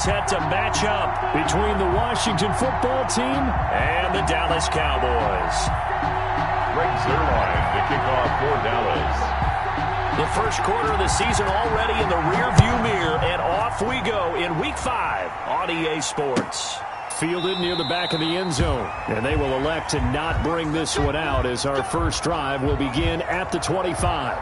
Set to match up between the Washington football team and the Dallas Cowboys. Greg Zuerlein to kick off for Dallas. The first quarter of the season already in the rearview mirror, and off we go in Week 5 on EA Sports. Fielded near the back of the end zone, and they will elect to not bring this one out as our first drive will begin at the 25.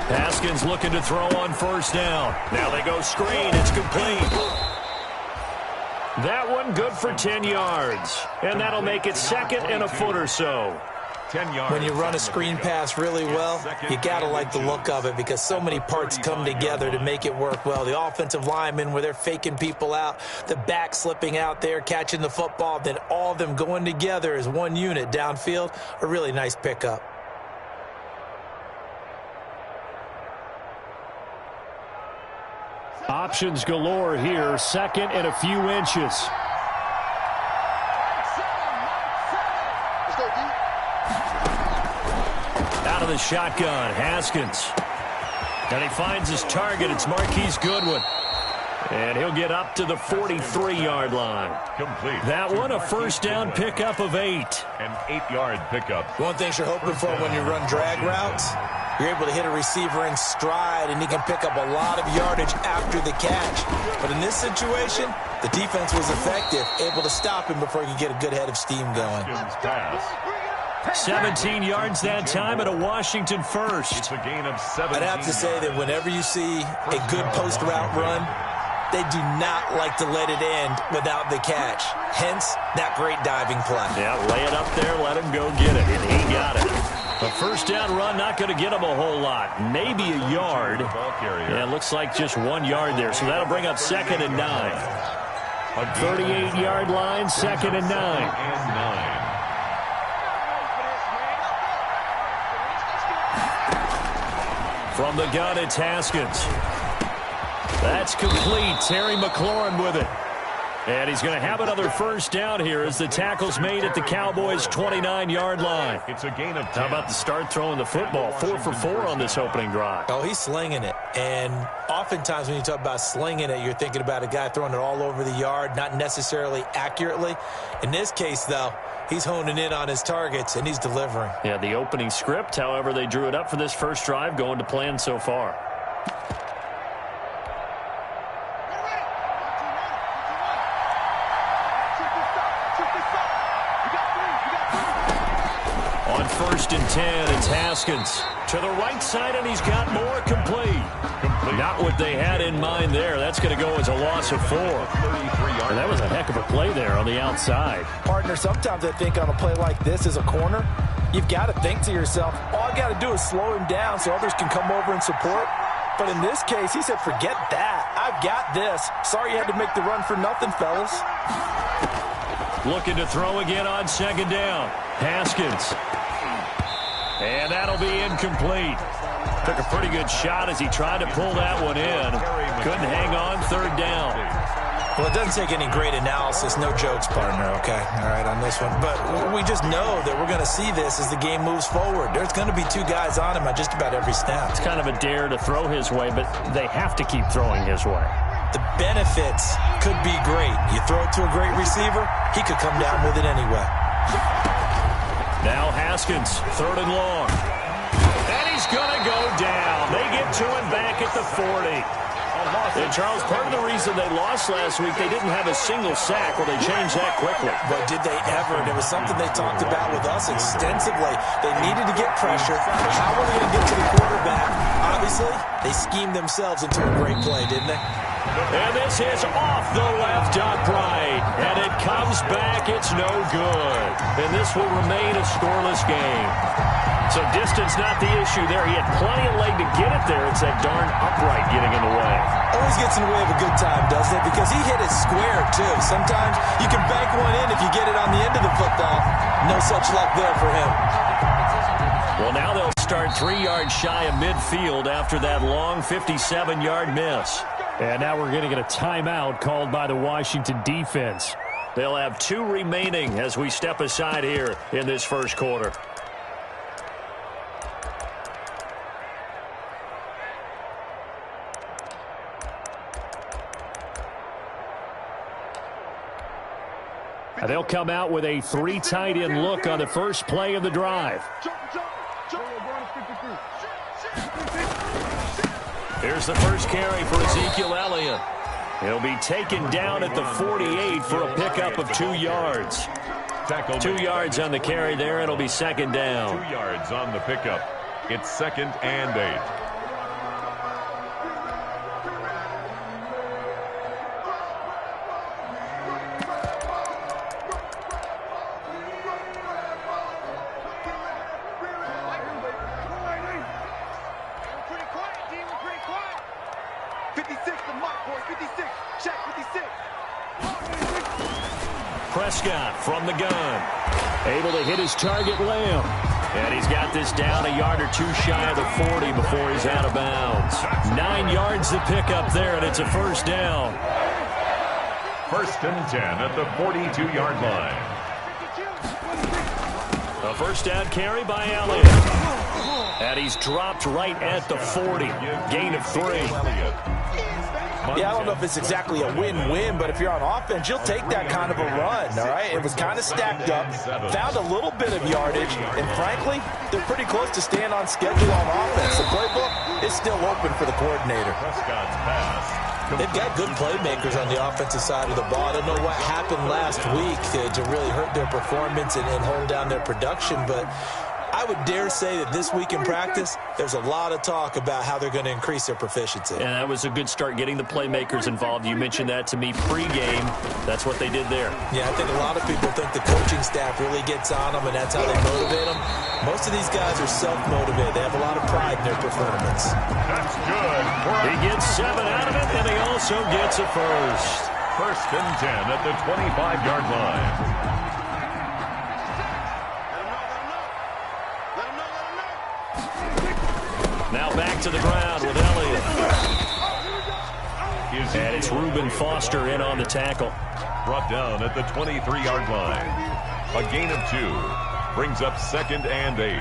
Haskins looking to throw on first down. Now they go screen. It's complete. That one good for 10 yards. And that'll make it second and a foot or so. 10 yards. When you run a screen pass really well, you got to like the look of it because so many parts come together to make it work well. The offensive linemen where they're faking people out, the back slipping out there, catching the football, then all of them going together as one unit downfield. A really nice pickup. Options galore here, second and a few inches. Out of the shotgun, Haskins. And he finds his target. It's Marquise Goodwin. And he'll get up to the 43-yard line. Complete. That one a first down pickup of 8. An 8-yard pickup. One thing you're hoping for when you run drag routes, you're able to hit a receiver in stride, and he can pick up a lot of yardage after the catch. But in this situation, the defense was effective, able to stop him before he could get a good head of steam going. Pass. 17 yards that time at a Washington first. It's a gain of 17. I'd have to say that whenever you see a good post route run, they do not like to let it end without the catch. Hence, that great diving play. Yeah, lay it up there, let him go get it, and he got it. A first down run, not going to get him a whole lot. Maybe a yard. Yeah, it looks like just 1 yard there, so that'll bring up second and 9. 38-yard line, second and 9. From the gun, it's Haskins. That's complete. Terry McLaurin with it. And he's going to have another first down here as the tackle's made at the Cowboys' 29-yard line. It's a gain of 10. How about the start throwing the football? 4 for 4 on this opening drive. Oh, he's slinging it. And oftentimes when you talk about slinging it, you're thinking about a guy throwing it all over the yard, not necessarily accurately. In this case, though, he's honing in on his targets, and he's delivering. Yeah, the opening script, however, they drew it up for this first drive, going to plan so far. First and 10, it's Haskins. To the right side, and he's got more complete. Not what they had in mind there. That's going to go as a loss of 4. And that was a heck of a play there on the outside. Partner, sometimes I think on a play like this as a corner, you've got to think to yourself, all I got to do is slow him down so others can come over and support. But in this case, he said, forget that. I've got this. Sorry you had to make the run for nothing, fellas. Looking to throw again on second down. Haskins. And that'll be incomplete. Took a pretty good shot as he tried to pull that one in. Couldn't hang on, third down. Well, it doesn't take any great analysis. No jokes, partner, okay? All right, on this one. But we just know that we're going to see this as the game moves forward. There's going to be 2 guys on him at just about every snap. It's kind of a dare to throw his way, but they have to keep throwing his way. The benefits could be great. You throw it to a great receiver, he could come down with it anyway. Now Haskins, third and long. And he's going to go down. They get to him back at the 40. And Charles, part of the reason they lost last week, they didn't have a single sack. Well, they changed that quickly. But did they ever? And it was something they talked about with us extensively. They needed to get pressure. How were they going to get to the quarterback? Obviously, they schemed themselves into a great play, didn't they? And this is off the left upright. And it comes back. It's no good. And this will remain a scoreless game. So distance not the issue there. He had plenty of leg to get it there. It's that darn upright getting in the way. Always gets in the way of a good time, doesn't it? Because he hit it square, too. Sometimes you can bank one in if you get it on the end of the football. No such luck there for him. Well, now they'll start 3 yards shy of midfield after that long 57-yard miss. And now we're going to get a timeout called by the Washington defense. They'll have 2 remaining as we step aside here in this first quarter. They'll come out with a 3 tight end look on the first play of the drive. Here's the first carry for Ezekiel Elliott. He'll be taken down at the 48 for a pickup of 2 yards. 2 yards on the carry there. It'll be second down. 2 yards on the pickup. It's 2nd and 8. Prescott from the gun. Able to hit his target, Lamb. And he's got this down a yard or 2 shy of the 40 before he's out of bounds. 9 yards to pick up there, and it's a first down. 1st and 10 at the 42-yard line. A first down carry by Elliott. And he's dropped right at the 40. Gain of 3. Yeah, I don't know if it's exactly a win-win, but if you're on offense, you'll take that kind of a run, all right? It was kind of stacked up, found a little bit of yardage, and frankly, they're pretty close to staying on schedule on offense. The playbook is still open for the coordinator. Prescott's pass. They've got good playmakers on the offensive side of the ball. I don't know what happened last week to really hurt their performance and hold down their production, but I would dare say that this week in practice, there's a lot of talk about how they're going to increase their proficiency. And that was a good start getting the playmakers involved. You mentioned that to me pregame. That's what they did there. Yeah, I think a lot of people think the coaching staff really gets on them, and that's how they motivate them. Most of these guys are self-motivated. They have a lot of pride in their performance. That's good. He gets 7 out of it, and he also gets a first. 1st and 10 at the 25-yard line. Now back to the ground with Elliott. And it's Reuben Foster in on the tackle. Brought down at the 23-yard line. A gain of 2. Brings up 2nd and 8.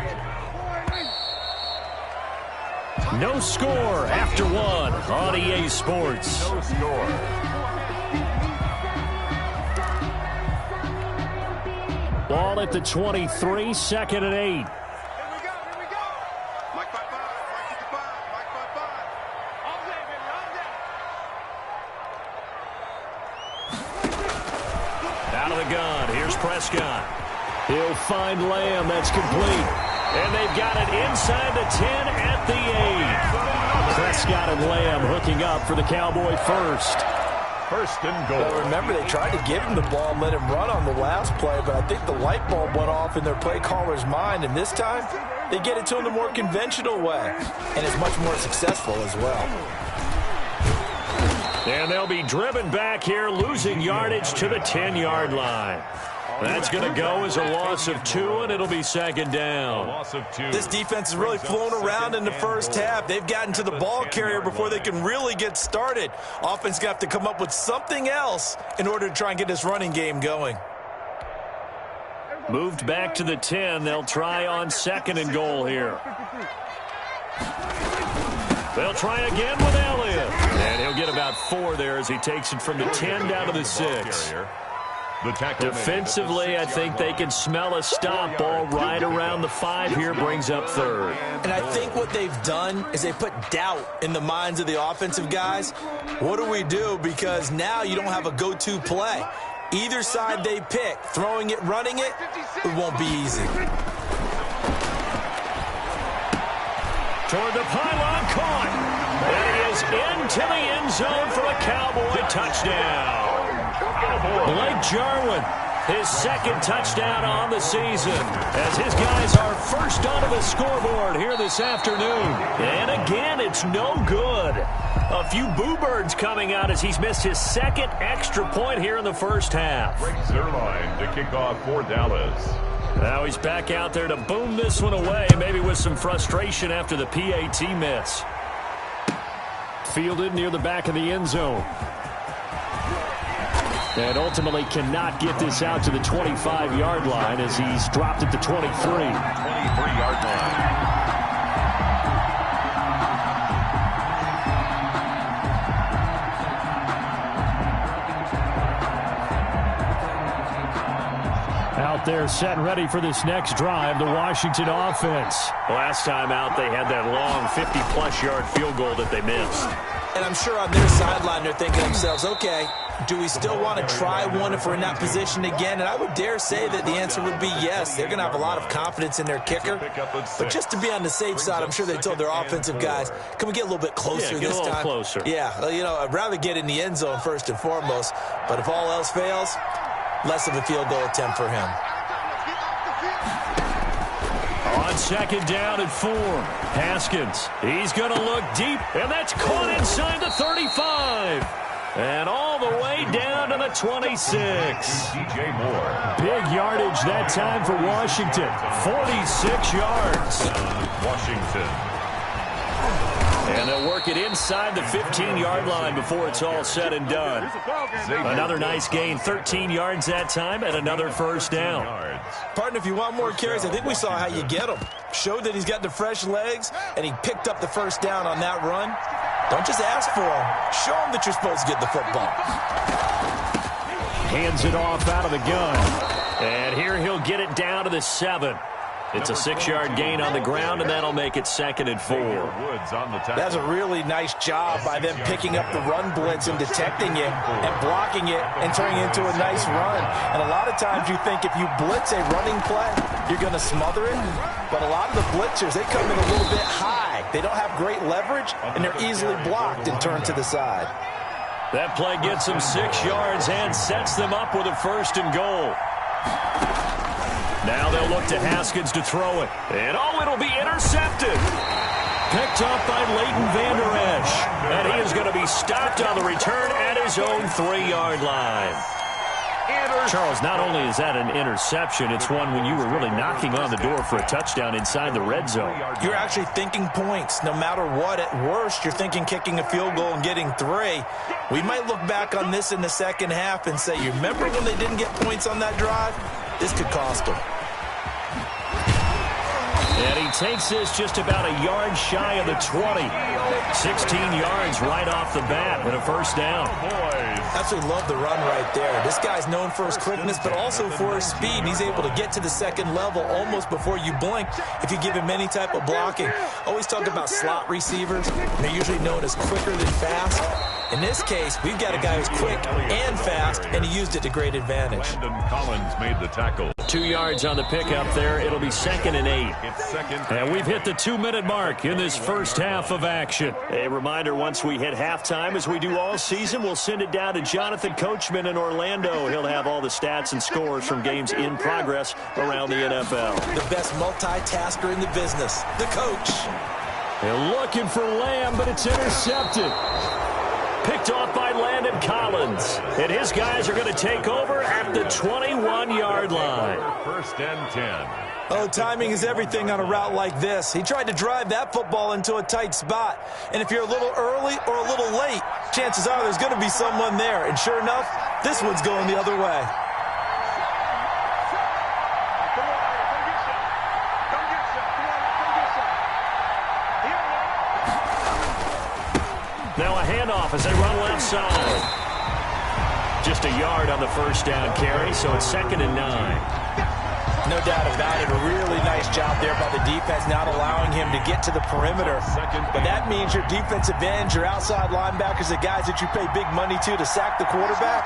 No score after 1 on EA Sports. No score. Ball at the 23, 2nd and 8. Prescott. He'll find Lamb. That's complete. And they've got it inside the 10 at the 8. Prescott and Lamb hooking up for the Cowboy first. 1st and goal. Well, remember, they tried to give him the ball and let him run on the last play, but I think the light bulb went off in their play caller's mind, and this time they get it to him the more conventional way, and it's much more successful as well. And they'll be driven back here, losing yardage to the 10-yard line. That's going to go as a loss of 2, and it'll be 2nd down. Loss of 2. This defense has really flown around in the first half. They've gotten to the ball carrier before they can really get started. Offense going to have to come up with something else in order to try and get this running game going. Moved back to the 10. They'll try on 2nd and goal here. They'll try again with Elliott. And he'll get about 4 there as he takes it from the 10 down to the 6. Defensively, I think they can smell a stop. Ball right around the 5 here, brings up 3rd. And I think what they've done is they put doubt in the minds of the offensive guys. What do we do? Because now you don't have a go-to play. Either side they pick, throwing it, running it, it won't be easy. Toward the pylon, caught. And he is into the end zone for a Cowboy touchdown. Blake Jarwin, his second touchdown on the season, as his guys are first onto the scoreboard here this afternoon. And again, it's no good. A few boo birds coming out as he's missed his second extra point here in the first half. Greg Zuerlein to kick off for Dallas. Now he's back out there to boom this one away, maybe with some frustration after the PAT miss. Fielded near the back of the end zone. And ultimately cannot get this out to the 25-yard line as he's dropped at the 23. 23-yard line. Out there set and ready for this next drive, the Washington offense. Last time out, they had that long 50-plus yard field goal that they missed. And I'm sure on their sideline they're thinking to themselves, okay, do we still want to try one if we're in that position again? And I would dare say that the answer would be yes. They're going to have a lot of confidence in their kicker. But just to be on the safe side, I'm sure they told their offensive guys, can we get a little bit closer this time? Closer. Yeah, well, you know, I'd rather get in the end zone first and foremost. But if all else fails, less of a field goal attempt for him. On second down at 4, Haskins. He's going to look deep, and that's caught inside the 35. And all the way down to the 26. DJ Moore. Big yardage that time for Washington. 46 yards. Washington. And they'll work it inside the 15-yard line before it's all said and done. Another nice gain, 13 yards that time, and another first down. Partner, if you want more carries, I think we saw how you get them. Showed that he's got the fresh legs, and he picked up the first down on that run. Don't just ask for him. Show him that you're supposed to get the football. Hands it off out of the gun. And here he'll get it down to the 7. It's a 6-yard gain on the ground, and that'll make it 2nd and 4. That's a really nice job by them picking up the run blitz and detecting it and blocking it and turning it into a nice run. And a lot of times you think if you blitz a running play, you're going to smother it. But a lot of the blitzers, they come in a little bit high. They don't have great leverage, and they're easily blocked and turned to the side. That play gets them 6 yards and sets them up with a 1st and goal. Now they'll look to Haskins to throw it. And, it'll be intercepted. Picked up by Leighton Vander Esch. And he is going to be stopped on the return at his own 3-yard line. Charles, not only is that an interception, it's one when you were really knocking on the door for a touchdown inside the red zone. You're actually thinking points. No matter what, at worst, you're thinking kicking a field goal and getting 3. We might look back on this in the second half and say, you remember when they didn't get points on that drive? This could cost them. And he takes this just about a yard shy of the 20. 16 yards right off the bat and a 1st down. Absolutely love the run right there. This guy's known for his quickness, but also for his speed. And he's able to get to the second level almost before you blink if you give him any type of blocking. Always talk about slot receivers. They're usually known as quicker than fast. In this case, we've got a guy who's quick and fast, and he used it to great advantage. Landon Collins made the tackle. 2 yards on the pickup there. It'll be 2nd and 8. It's 2nd. And we've hit the 2-minute mark in this first half of action. A reminder, once we hit halftime, as we do all season, we'll send it down to Jonathan Coachman in Orlando. He'll have all the stats and scores from games in progress around the NFL. The best multitasker in the business, the coach. They're looking for Lamb, but it's intercepted. Picked off by Landon Collins. And his guys are going to take over at the 21-yard line. 1st and 10. Oh, timing is everything on a route like this. He tried to drive that football into a tight spot. And if you're a little early or a little late, chances are there's going to be someone there. And sure enough, this one's going the other way. Now a handoff as they run left side. Just a yard on the 1st down carry, so it's 2nd and 9. No doubt about it. A really nice job there by the defense, not allowing him to get to the perimeter. But that means your defensive ends, your outside linebackers, the guys that you pay big money to sack the quarterback,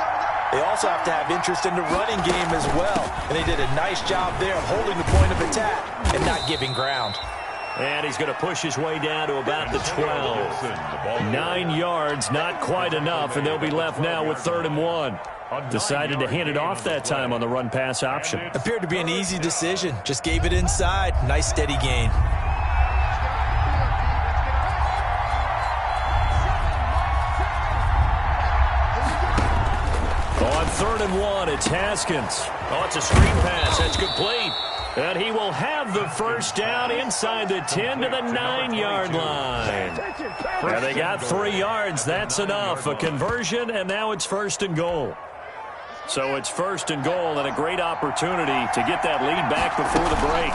they also have to have interest in the running game as well. And they did a nice job there of holding the point of attack and not giving ground. And he's going to push his way down to about the 12. 9 yards, not quite enough, and they'll be left now with 3rd and 1. Decided to hand it off that time on the run-pass option. Appeared to be an easy decision. Just gave it inside. Nice steady gain. On 3rd and 1, it's Haskins. Oh, it's a screen pass. That's complete. And he will have the first down inside the 10 to the 9-yard line. And they got 3 yards. That's enough. A conversion, and now it's 1st and goal. So it's 1st and goal, and a great opportunity to get that lead back before the break.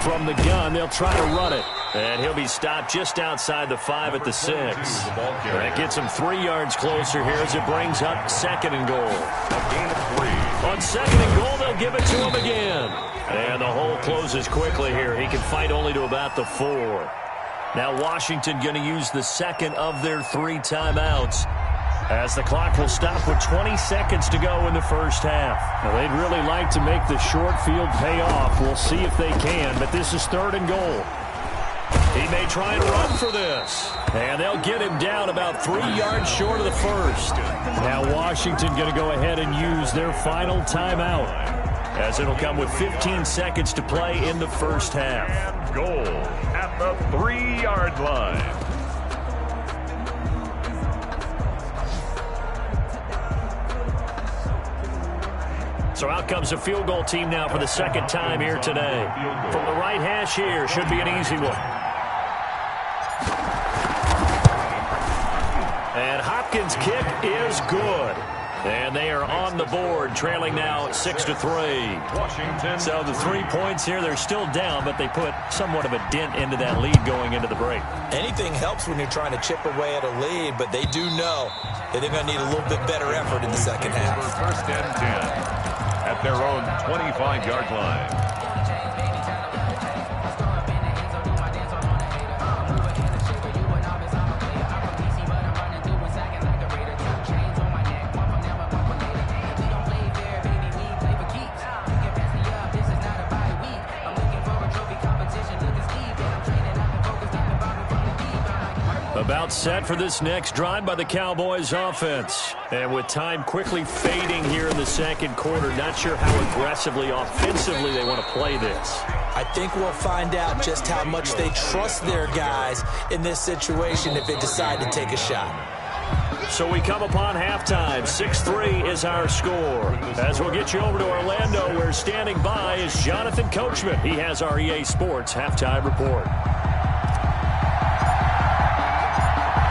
From the gun, they'll try to run it. And he'll be stopped just outside the 5 at the 6. That gets him 3 yards closer here as it brings up 2nd and goal. On 2nd and goal, they'll give it to him again. And the hole closes quickly here. He can fight only to about the 4. Now Washington going to use the 2nd of their 3 timeouts, as the clock will stop with 20 seconds to go in the first half. Now, they'd really like to make the short field pay off. We'll see if they can, but this is 3rd and goal. He may try and run for this. And they'll get him down about 3 yards short of the first. Now Washington going to go ahead and use their final timeout, as it'll come with 15 seconds to play in the first half. And goal at the 3-yard line. So out comes a field goal team now for the 2nd time here today. From the right hash here, should be an easy one. And Hopkins' kick is good. And they are on the board, trailing now 6-3. Washington. So the 3 points here, they're still down, but they put somewhat of a dent into that lead going into the break. Anything helps when you're trying to chip away at a lead, but they do know that they're going to need a little bit better effort in the second half. 1st and 10 at their own 25-yard line. About set for this next drive by the Cowboys offense. And with time quickly fading here in the 2nd quarter, not sure how aggressively, offensively they want to play this. I think we'll find out just how much they trust their guys in this situation if they decide to take a shot. So we come upon halftime. 6-3 is our score. As we'll get you over to Orlando, where standing by is Jonathan Coachman. He has our EA Sports halftime report.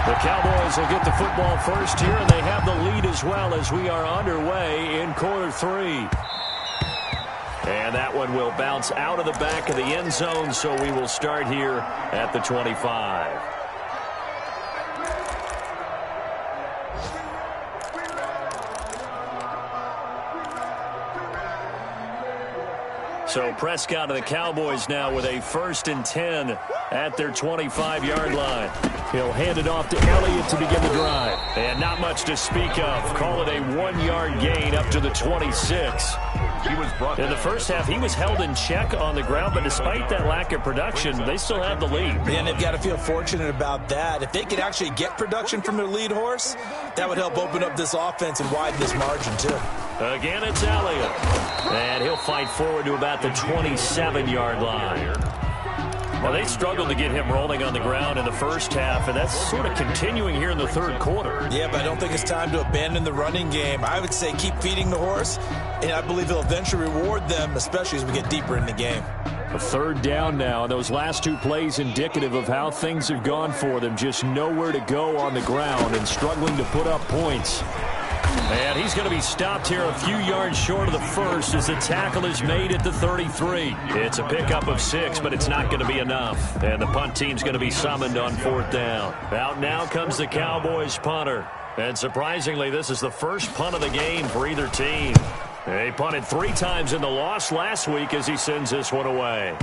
The Cowboys will get the football first here, and they have the lead as well as we are underway in quarter 3. And that one will bounce out of the back of the end zone, so we will start here at the 25. So Prescott and the Cowboys now with a 1st and 10 at their 25-yard line. He'll hand it off to Elliott to begin the drive. And not much to speak of. Call it a 1-yard gain up to the 26. In the first half, he was held in check on the ground, but despite that lack of production, they still have the lead. And they've got to feel fortunate about that. If they could actually get production from their lead horse, that would help open up this offense and widen this margin, too. Again, it's Elliott. And he'll fight forward to about the 27-yard line. Well, they struggled to get him rolling on the ground in the first half, and that's sort of continuing here in the 3rd quarter. Yeah, but I don't think it's time to abandon the running game. I would say keep feeding the horse, and I believe they'll eventually reward them, especially as we get deeper in the game. A 3rd down now, and those last 2 plays indicative of how things have gone for them. Just nowhere to go on the ground and struggling to put up points. And he's going to be stopped here a few yards short of the first as the tackle is made at the 33. It's a pickup of 6, but it's not going to be enough. And the punt team's going to be summoned on 4th down. Out now comes the Cowboys punter. And surprisingly, this is the first punt of the game for either team. They punted 3 times in the loss last week as he sends this one away.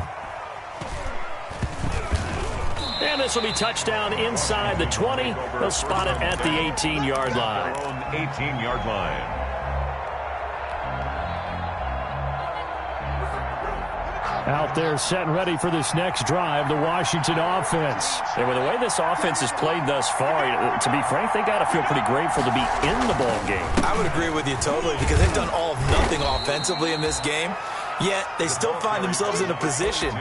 And this will be touchdown inside the 20. They'll spot it at the 18-yard line. 18-yard line. Out there set and ready for this next drive, the Washington offense. And with the way this offense has played thus far, to be frank, they got to feel pretty grateful to be in the ball game. I would agree with you totally because they've done all of nothing offensively in this game, yet they still find themselves in a position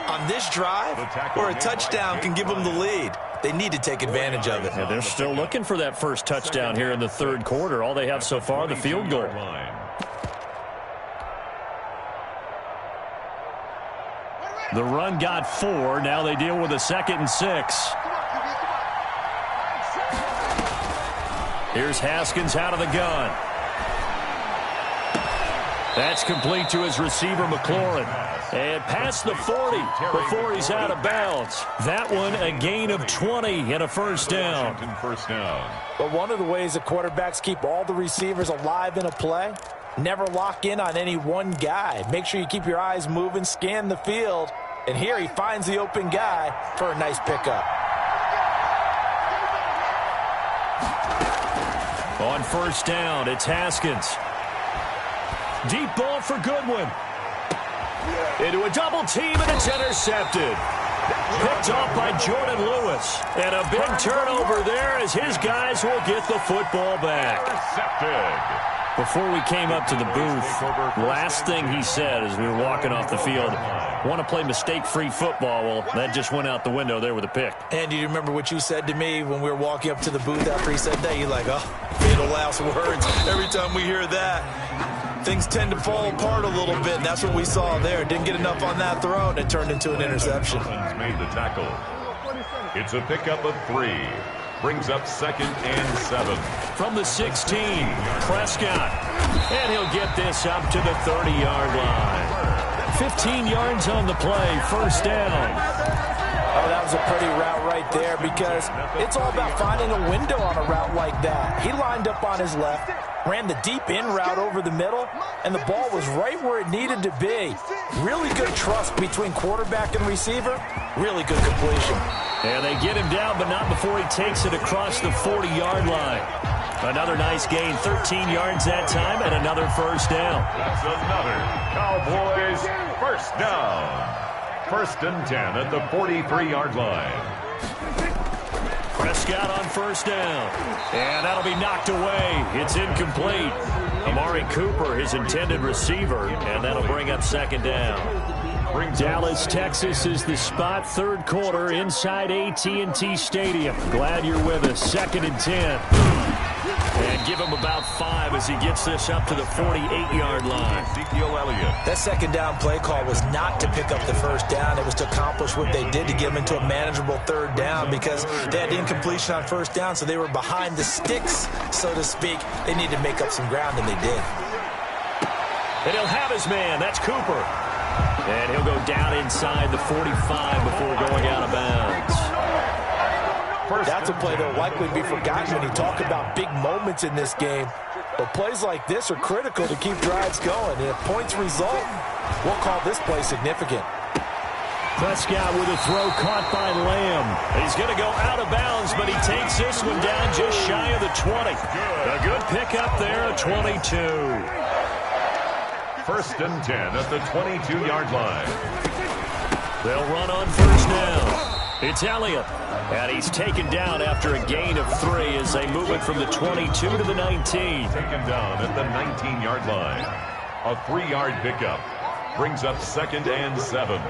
on this drive where a touchdown can give them the lead. They need to take advantage of it. Yeah, they're still looking for that first touchdown here in the third quarter. All they have so far, the field goal. The run got 4. Now they deal with a 2nd and 6. Here's Haskins out of the gun. That's complete to his receiver, McLaurin. And past the 40 before he's out of bounds. That one a gain of 20 and a first down. But one of the ways that quarterbacks keep all the receivers alive in a play, never lock in on any one guy. Make sure you keep your eyes moving, scan the field. And here he finds the open guy for a nice pickup. On first down, it's Haskins. Deep ball for Goodwin. Into a double team, and it's intercepted. Picked off by Jordan Lewis. And a big turnover there as his guys will get the football back. Intercepted. Before we came up to the booth, last thing he said as we were walking off the field, want to play mistake-free football. Well, that just went out the window there with a pick. And do you remember what you said to me when we were walking up to the booth after he said that? You're like, oh, fatal last words. Every time we hear that, things tend to fall apart a little bit, and that's what we saw there. Didn't get enough on that throw, and it turned into an interception. Made the tackle. It's a pickup of 3. Brings up 2nd and 7. From the 16, Prescott. And he'll get this up to the 30-yard line. 15 yards on the play, first down. Oh, that was a pretty route right there because it's all about finding a window on a route like that. He lined up on his left, ran the deep in route over the middle, and the ball was right where it needed to be. Really good trust between quarterback and receiver. Really good completion. And they get him down, but not before he takes it across the 40-yard line. Another nice gain, 13 yards that time, and another first down. That's another Cowboys first down. 1st and 10 at the 43-yard line. Prescott on first down. And that'll be knocked away. It's incomplete. Amari Cooper, his intended receiver, and that'll bring up 2nd down. Dallas, Texas is the spot, third quarter inside AT&T Stadium. Glad you're with us. 2nd and 10. And give him about 5 as he gets this up to the 48-yard line. ELLIE. That 2nd down play call was not to pick up the first down. It was to accomplish what they did to get them into a manageable 3rd down because they had incompletion on first down, so they were behind the sticks, so to speak. They needed to make up some ground, and they did. And he'll have his man. That's Cooper. And he'll go down inside the 45 before going out of bounds. That's a play that will likely be forgotten when you talk about big moments in this game. But plays like this are critical to keep drives going. And if points result, we'll call this play significant. Prescott with a throw caught by Lamb. He's going to go out of bounds, but he takes this one down just shy of the 20. A good pickup there, a 22. 1st and 10 at the 22-yard line. They'll run on first down. It's Elliott. And he's taken down after a gain of 3 as they move it from the 22 to the 19. Taken down at the 19-yard line. A 3-yard pickup. Brings up 2nd and 7.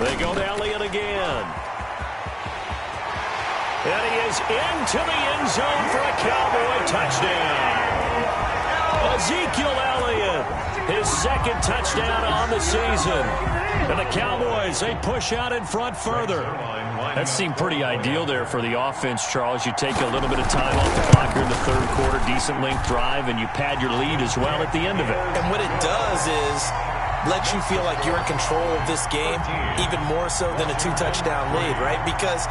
They go to Elliott again. And he is into the end zone for a Cowboy touchdown. Ezekiel Elliott, his 2nd touchdown on the season. And the Cowboys, they push out in front further. That seemed pretty ideal there for the offense, Charles. You take a little bit of time off the clock here in the third quarter, decent length drive, and you pad your lead as well at the end of it. And what it does is lets you feel like you're in control of this game, even more so than a 2-touchdown lead, right? Because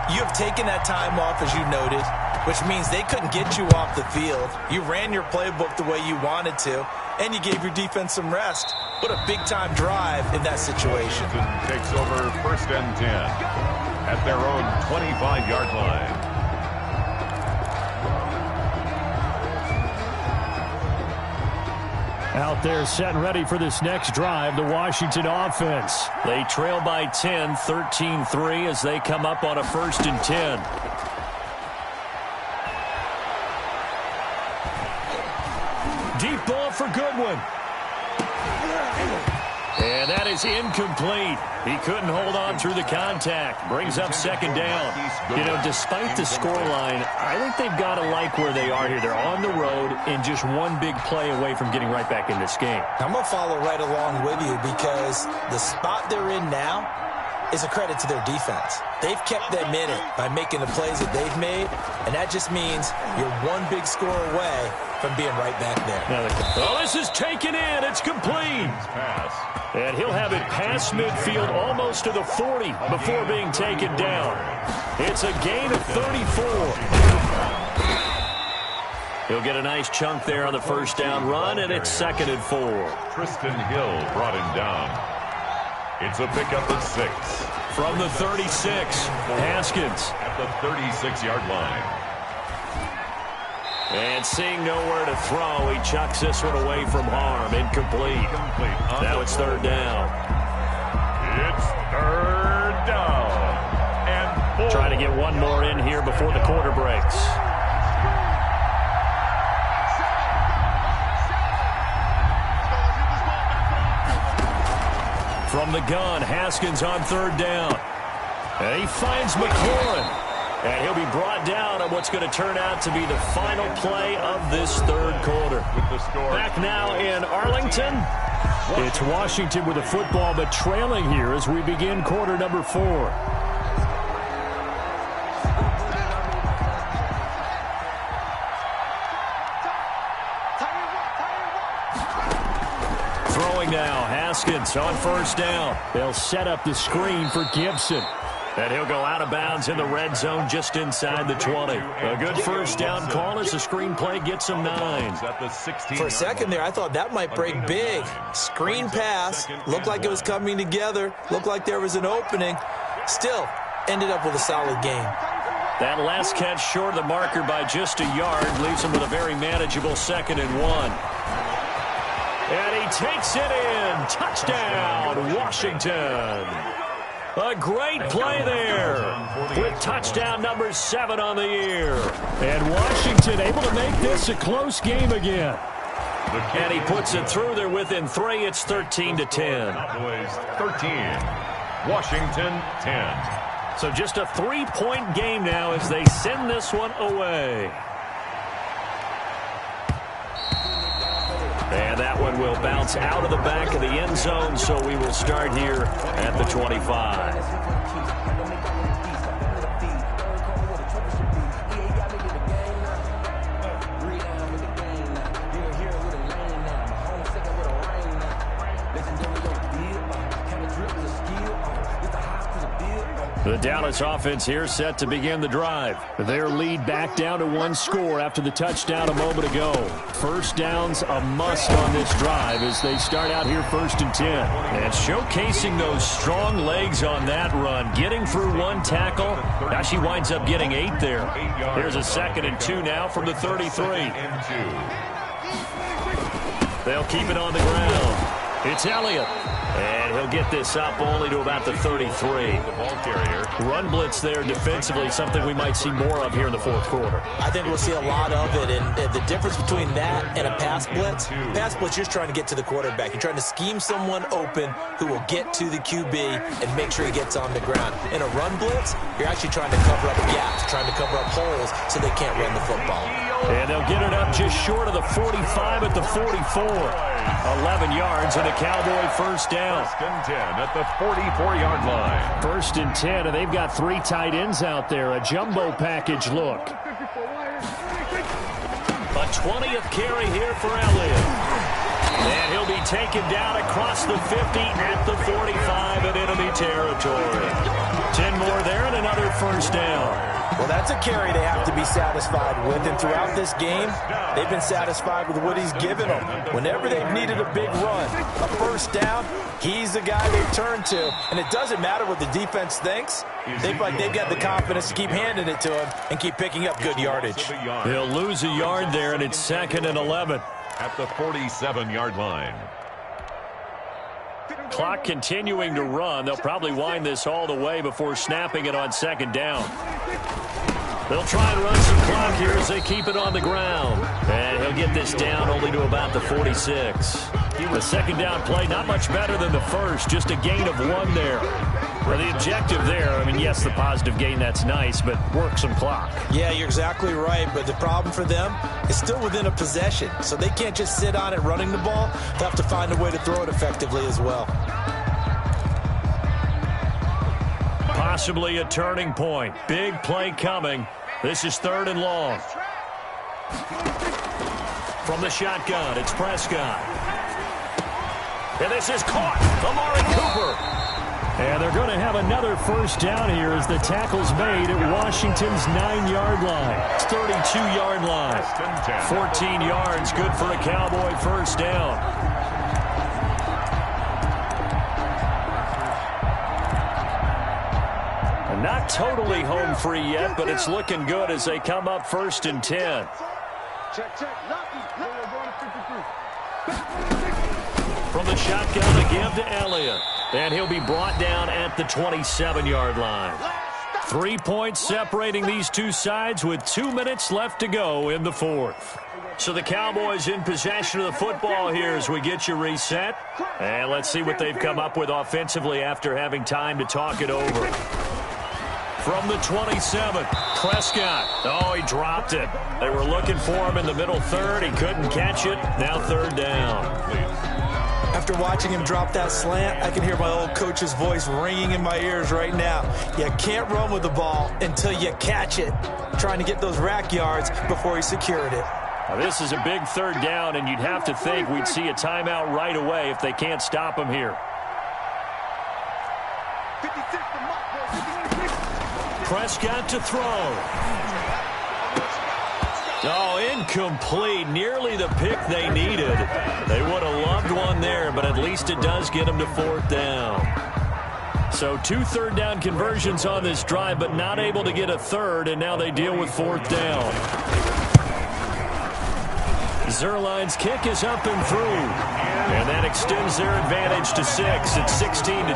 you have taken that time off, as you noted, which means they couldn't get you off the field. You ran your playbook the way you wanted to, and you gave your defense some rest. What a big-time drive in that situation. Takes over 1st and 10 at their own 25-yard line. Out there set and ready for this next drive, the Washington offense. They trail by 10, 13-3 as they come up on a 1st and 10. Deep ball for Goodwin. And that is incomplete. He couldn't hold on through the contact. Brings up 2nd down. You know, despite the scoreline, I think they've got to like where they are here. They're on the road and just one big play away from getting right back in this game. I'm going to follow right along with you because the spot they're in now is a credit to their defense. They've kept them in it by making the plays that they've made, and that just means you're one big score away from being right back there. Oh, this is taken in. It's complete. And he'll have it past midfield almost to the 40 before being taken down. It's a gain of 34. He'll get a nice chunk there on the 1st down run, and it's 2nd and 4. Tristan Hill brought him down. It's a pickup of 6. From the 36, Haskins. At the 36-yard line. And seeing nowhere to throw, he chucks this one away from harm. Incomplete. Now it's 3rd down. It's 3rd down. And 4. Trying to get one more in here before the quarter breaks. From the gun, Haskins on 3rd down. And he finds McLaurin. And he'll be brought down on what's going to turn out to be the final play of this 3rd quarter. Back now in Arlington. It's Washington with the football, but trailing here as we begin quarter number 4. Throwing now, Haskins on 1st down. They'll set up the screen for Gibson. And he'll go out of bounds in the red zone just inside the 20. A good 1st down call as the screen play gets him 9. For a second there, I thought that might break big. Screen pass. Looked like it was coming together. Looked like there was an opening. Still, ended up with a solid game. That last catch short of the marker by just a yard leaves him with a very manageable 2nd and 1. And he takes it in. Touchdown, Washington. A great play there with touchdown number 7 on the year. And Washington able to make this a close game again. And he puts it through there within 3. It's 13-10. 13. Washington 10. So just a 3-point game now as they send this one away. And that one will bounce out of the back of the end zone, so we will start here at the 25. The Dallas offense here set to begin the drive. Their lead back down to 1 score after the touchdown a moment ago. 1st downs a must on this drive as they start out here 1st and 10. And showcasing those strong legs on that run. Getting through 1 tackle. Now she winds up getting 8 there. Here's a 2nd and 2 now from the 33. They'll keep it on the ground. It's Elliott. And he'll get this up only to about the 33. Run blitz there defensively, something we might see more of here in the 4th quarter. I think we'll see a lot of it, and the difference between that and a pass blitz, you're just trying to get to the quarterback. You're trying to scheme someone open who will get to the QB and make sure he gets on the ground. In a run blitz, you're actually trying to cover up gaps, trying to cover up holes so they can't run the football. And they'll get it up just short of the 45 at the 44. 11 yards and a Cowboy 1st down. 1st and 10 at the 44-yard line. 1st and 10, and they've got 3 tight ends out there. A jumbo package look. A 20th carry here for Elliott. And he'll be taken down across the 50 at the 45 in enemy territory. 10 more there and another 1st down. Well, that's a carry they have to be satisfied with. And throughout this game, they've been satisfied with what he's given them. Whenever they've needed a big run, a 1st down, he's the guy they turn to. And it doesn't matter what the defense thinks. They've got the confidence to keep handing it to him and keep picking up good yardage. He'll lose a yard there, and it's 2nd and 11. at the 47-yard line. Clock continuing to run. They'll probably wind this all the way before snapping it on second down. They'll try and run some clock here as they keep it on the ground. And he'll get this down only to about the 46. The second down play, not much better than the first, just a gain of 1 there. Well, the objective there, I mean, yes, the positive gain, that's nice, but work some clock. Yeah, you're exactly right, but the problem for them is still within a possession, so they can't just sit on it running the ball. They'll have to find a way to throw it effectively as well. Possibly a turning point. Big play coming. This is 3rd and long. From the shotgun, it's Prescott. And this is caught. Amari Cooper. And they're going to have another first down here as the tackle's made at Washington's 9-yard line. It's 32-yard line. 14 yards, good for a Cowboy first down. And not totally home free yet, but it's looking good as they come up 1st and 10. From the shotgun again to Elliott. And he'll be brought down at the 27-yard line. 3 points separating these two sides with 2 minutes left to go in the 4th. So the Cowboys in possession of the football here as we get you reset. And let's see what they've come up with offensively after having time to talk it over. From the 27, Prescott. Oh, he dropped it. They were looking for him in the middle 3rd. He couldn't catch it. Now 3rd down. After watching him drop that slant, I can hear my old coach's voice ringing in my ears right now. You can't run with the ball until you catch it. Trying to get those rack yards before he secured it. Now, this is a big 3rd down, and you'd have to think we'd see a timeout right away if they can't stop him here. Prescott to throw. Oh, incomplete. Nearly the pick they needed. They would have loved one there, but at least it does get them to 4th down. So 2 3rd down conversions on this drive, but not able to get a 3rd, and now they deal with 4th down. Zerline's kick is up and through. And that extends their advantage to 6. It's 16-10.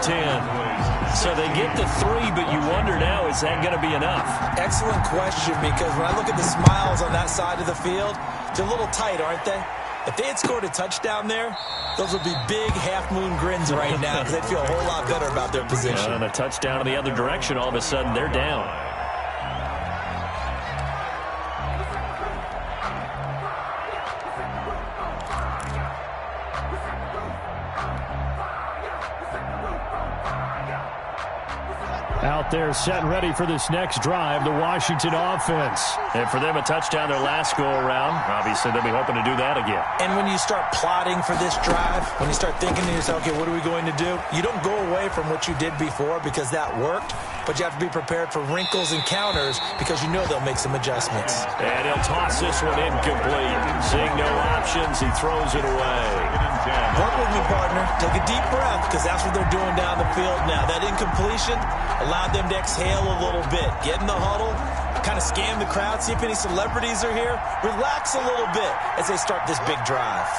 So they get the 3, but you wonder now, is that going to be enough? Excellent question, because when I look at the smiles on that side of the field, they're a little tight, aren't they? If they had scored a touchdown there, those would be big half-moon grins right now because they'd feel a whole lot better about their position. And a touchdown in the other direction, all of a sudden they're down. Out there set and ready for this next drive, the Washington offense. And for them, a touchdown their last go-around. Obviously, they'll be hoping to do that again. And when you start plotting for this drive, when you start thinking to yourself, okay, what are we going to do? You don't go away from what you did before because that worked, but you have to be prepared for wrinkles and counters because you know they'll make some adjustments. And he'll toss this one incomplete. Seeing no options, he throws it away. Work with me, partner. Take a deep breath because that's what they're doing down the field now. That incompletion allowed them to exhale a little bit. Get in the huddle, kind of scan the crowd, see if any celebrities are here. Relax a little bit as they start this big drive.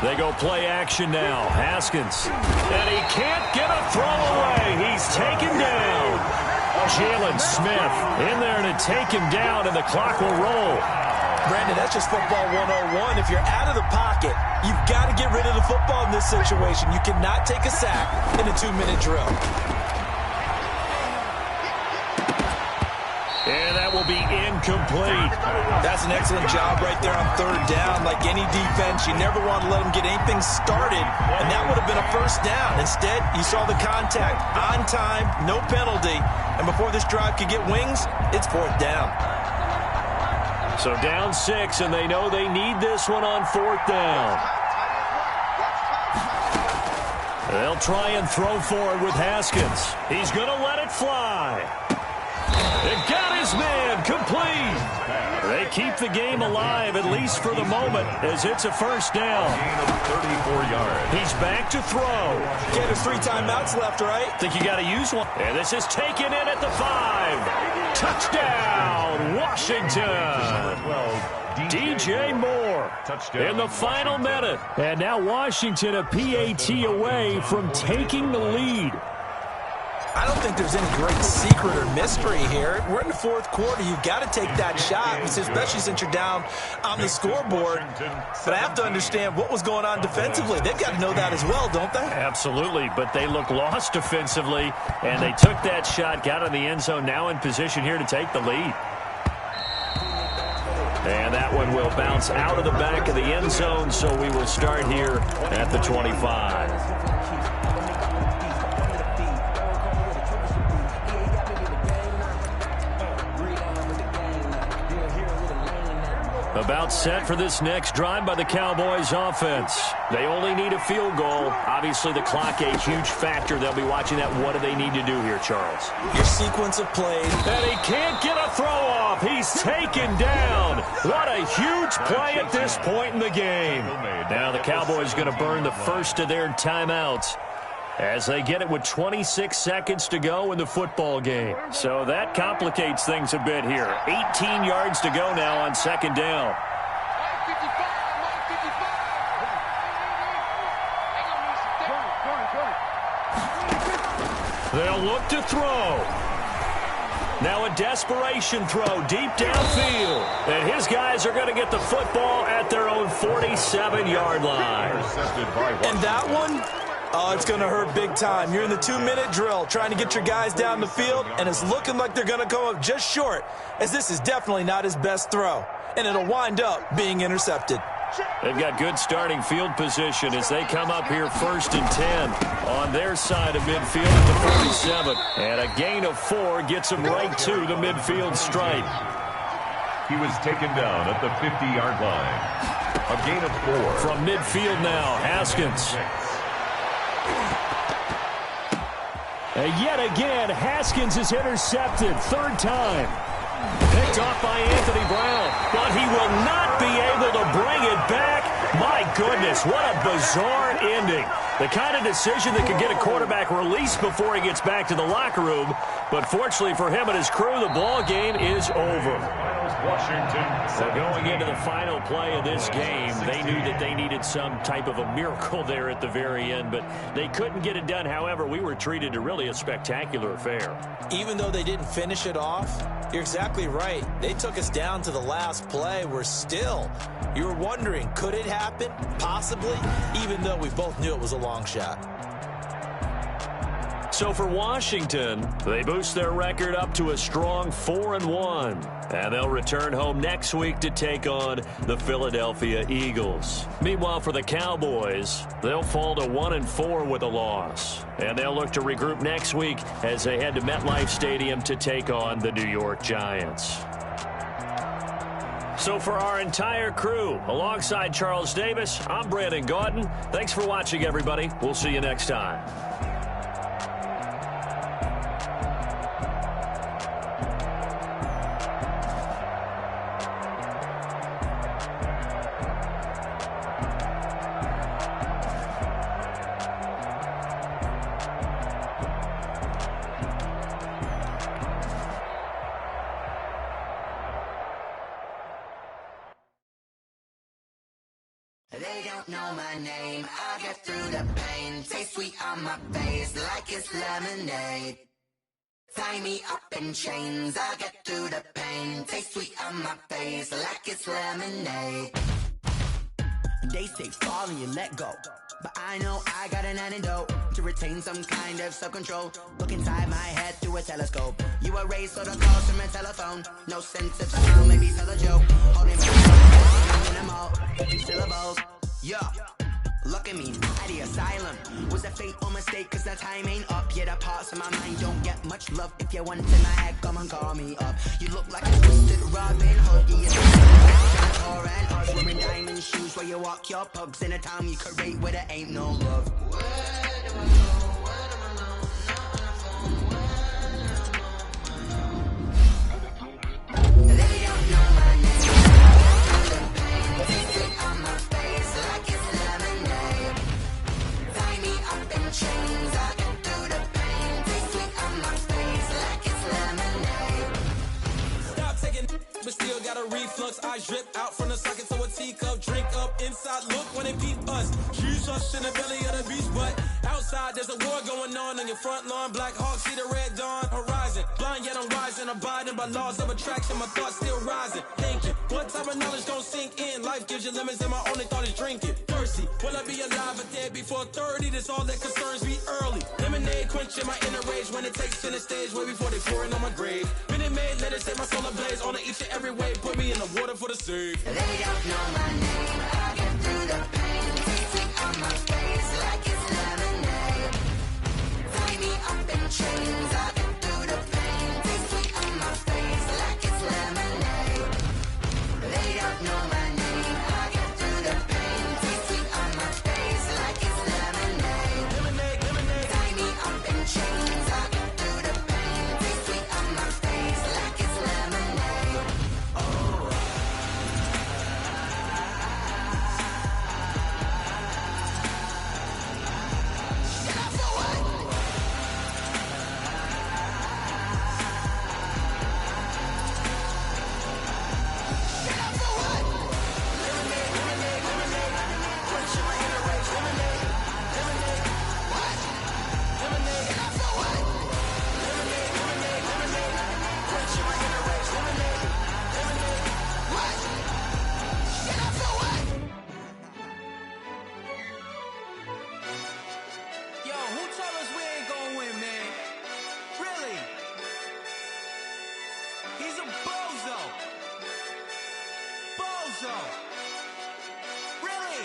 They go play action now. Haskins. And he can't get a throw away. He's taken down. Jalen Smith in there to take him down, and the clock will roll. Brandon, that's just football 101. If you're out of the pocket, you've got to get rid of the football in this situation. You cannot take a sack in a 2-minute drill. And that will be incomplete. That's an excellent job right there on 3rd down. Like any defense, you never want to let them get anything started, and that would have been a first down. Instead, you saw the contact on time, no penalty, and before this drive could get wings, it's 4th down. So down 6, and they know they need this one on 4th down. They'll try and throw forward with Haskins. He's going to let it fly. It got his man complete. They keep the game alive, at least for the moment, as it's a first down. Gain of 34 yards. He's back to throw. Okay, there's 3 timeouts left, right? Think you got to use one. And this is taken in at the 5. Touchdown, Washington. 12, DJ Moore Touchdown, in the final minute. And now Washington a PAT away from taking the lead. I don't think there's any great secret or mystery here. We're in the 4th quarter. You've got to take that shot, especially since you're down on the scoreboard. But I have to understand what was going on defensively. They've got to know that as well, don't they? Absolutely, but they look lost defensively, and they took that shot, got in the end zone, now in position here to take the lead. And that one will bounce out of the back of the end zone, so we will start here at the 25. About set for this next drive by the Cowboys offense. They only need a field goal. Obviously, the clock a huge factor. They'll be watching that. What do they need to do here, Charles? Your sequence of plays. And he can't get a throw off. He's taken down. What a huge play at this point in the game. Now the Cowboys going to burn the first of their timeouts as they get it with 26 seconds to go in the football game. So that complicates things a bit here. 18 yards to go now on second down. They'll look to throw. Now a desperation throw deep downfield. And his guys are going to get the football at their own 47-yard line. And that one? Oh, it's going to hurt big time. You're in the 2-minute drill trying to get your guys down the field, and it's looking like they're going to come up just short, as this is definitely not his best throw. And it'll wind up being intercepted. They've got good starting field position as they come up here 1st and 10 on their side of midfield at the 47. And a gain of 4 gets them right to the midfield stripe. He was taken down at the 50-yard line. A gain of 4. From midfield now, Haskins. And yet again, Haskins is intercepted. 3rd time. Picked off by Anthony Brown. But he will not be able to bring it back. My goodness, what a bizarre ending. The kind of decision that could get a quarterback released before he gets back to the locker room. But fortunately for him and his crew, the ball game is over. Washington. So going into the final play of this game, they knew that they needed some type of a miracle there at the very end, but they couldn't get it done. However, we were treated to really a spectacular affair. Even though they didn't finish it off, you're exactly right. They took us down to the last play. You were wondering, could it happen? Possibly, even though we both knew it was a long shot. So for Washington, they boost their record up to a strong 4-1. And they'll return home next week to take on the Philadelphia Eagles. Meanwhile, for the Cowboys, they'll fall to 1-4 with a loss. And they'll look to regroup next week as they head to MetLife Stadium to take on the New York Giants. So for our entire crew, alongside Charles Davis, I'm Brandon Gaudin. Thanks for watching, everybody. We'll see you next time. They don't know my name, I get through the pain. Taste sweet on my face like it's lemonade. Tie me up in chains, I get through the pain. Taste sweet on my face like it's lemonade. They say fall and you let go, but I know I got an antidote to retain some kind of self-control. Look inside my head through a telescope. You erase all the calls from a telephone. No sense of sound, maybe tell a joke. Holding my minimal syllables. Yeah, look at me, at the asylum. Was a fate or mistake, cause the time ain't up. Yeah, the parts of my mind don't get much love. If you want in my head, come and call me up. You look like a twisted Robin Hood. Or an us wearing diamond shoes where you walk your pugs in a town you create where there ain't no love. They don't know my name. ice drip out from the socket to a teacup. Drink up inside, look when they peep us. Shoes us in the belly of the beast, but outside there's a war going on your front lawn. Black Hawk, see the red dawn horizon. Blind yet I'm wise and abiding by laws of attraction. My thoughts still rising. Thinking, what type of knowledge don't sink in? Life gives you lemons and my only thought is drinking. Thirsty, will I be alive or dead before 30? That's all that concerns me early. Lemonade quenching my inner rage when it takes center stage way before they pour it on my grave. Minute Maid, let it set my soul ablaze on each and every way. Put me in the water for the save. They don't know my name. I get through the pain. Tasting on my face like it's lemonade. Tie me up in chains. I get through the pain. Tasting on my face like it's lemonade. They don't know my name. I get through the pain. Tasting on my face like it's lemonade. Lemonade, lemonade. Tie me up in chains. I get through the pain. Tasting on my face like it's lemonade. Yo, who told us we ain't gonna win, man? Really? He's a bozo. Bozo. Really?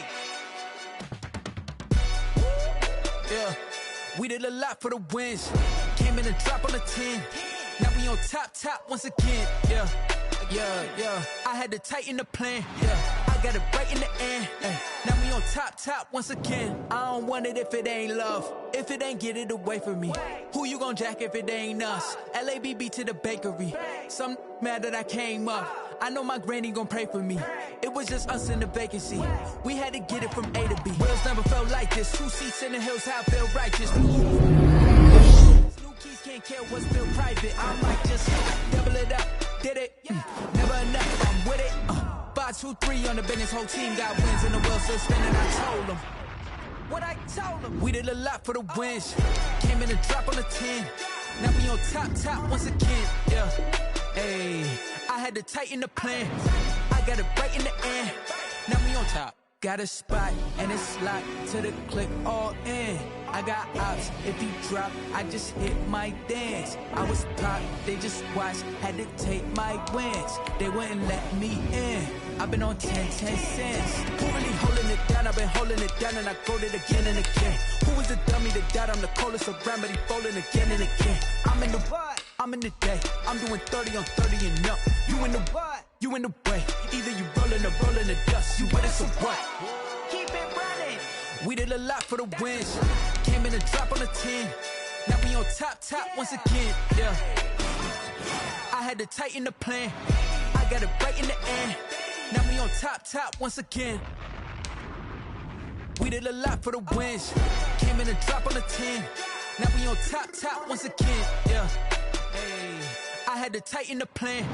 Yeah, we did a lot for the wins. Came in a drop on a 10. Now we on top once again. Yeah. I had to tighten the plan. Yeah, I got it right in the end. Now we on top once again. I don't want it if it ain't love. If it ain't, get it away from me. Who you gon' jack if it ain't us? LABB to the bakery. Some mad that I came up. I know my granny gon' pray for me. It was just us in the vacancy. We had to get it from A to B. Wheels never felt like this. 2 seats in the hills, how I feel righteous. New keys can't care what's still private. I might just double it up. Did it? Never enough. I'm with it. 5, 2, 3 on the business. Whole team got wins and the wheel still spinning. I told them what I told them. We did a lot for the wins. Came in a drop on the 10. Now we on top once again. Yeah. Hey, I had to tighten the plan. I got it right in the end. Now we on top. Got a spot and it's locked to the click all in. I got ops, if he drop, I just hit my dance. I was top, they just watched, had to take my wins. They wouldn't let me in. I've been on 10 cents. Who really holding it down? I've been holding it down and I go it again and again. Who was the dummy that died? I'm the coldest around, but he folding again and again. I'm in the what? I'm in the day. I'm doing 30 on 30 and up. You in the what? You in the way. Either you rolling or rolling the dust. You with us or what? Keep it running. We did a lot for the wins. Came in a drop on a 10. Now we on top once again. Yeah. I had to tighten the plan. I got it right in the end. Now we on top once again. We did a lot for the wins. Came in a drop on a 10. Now we on top once again. Yeah. Hey, I had to tighten the plan.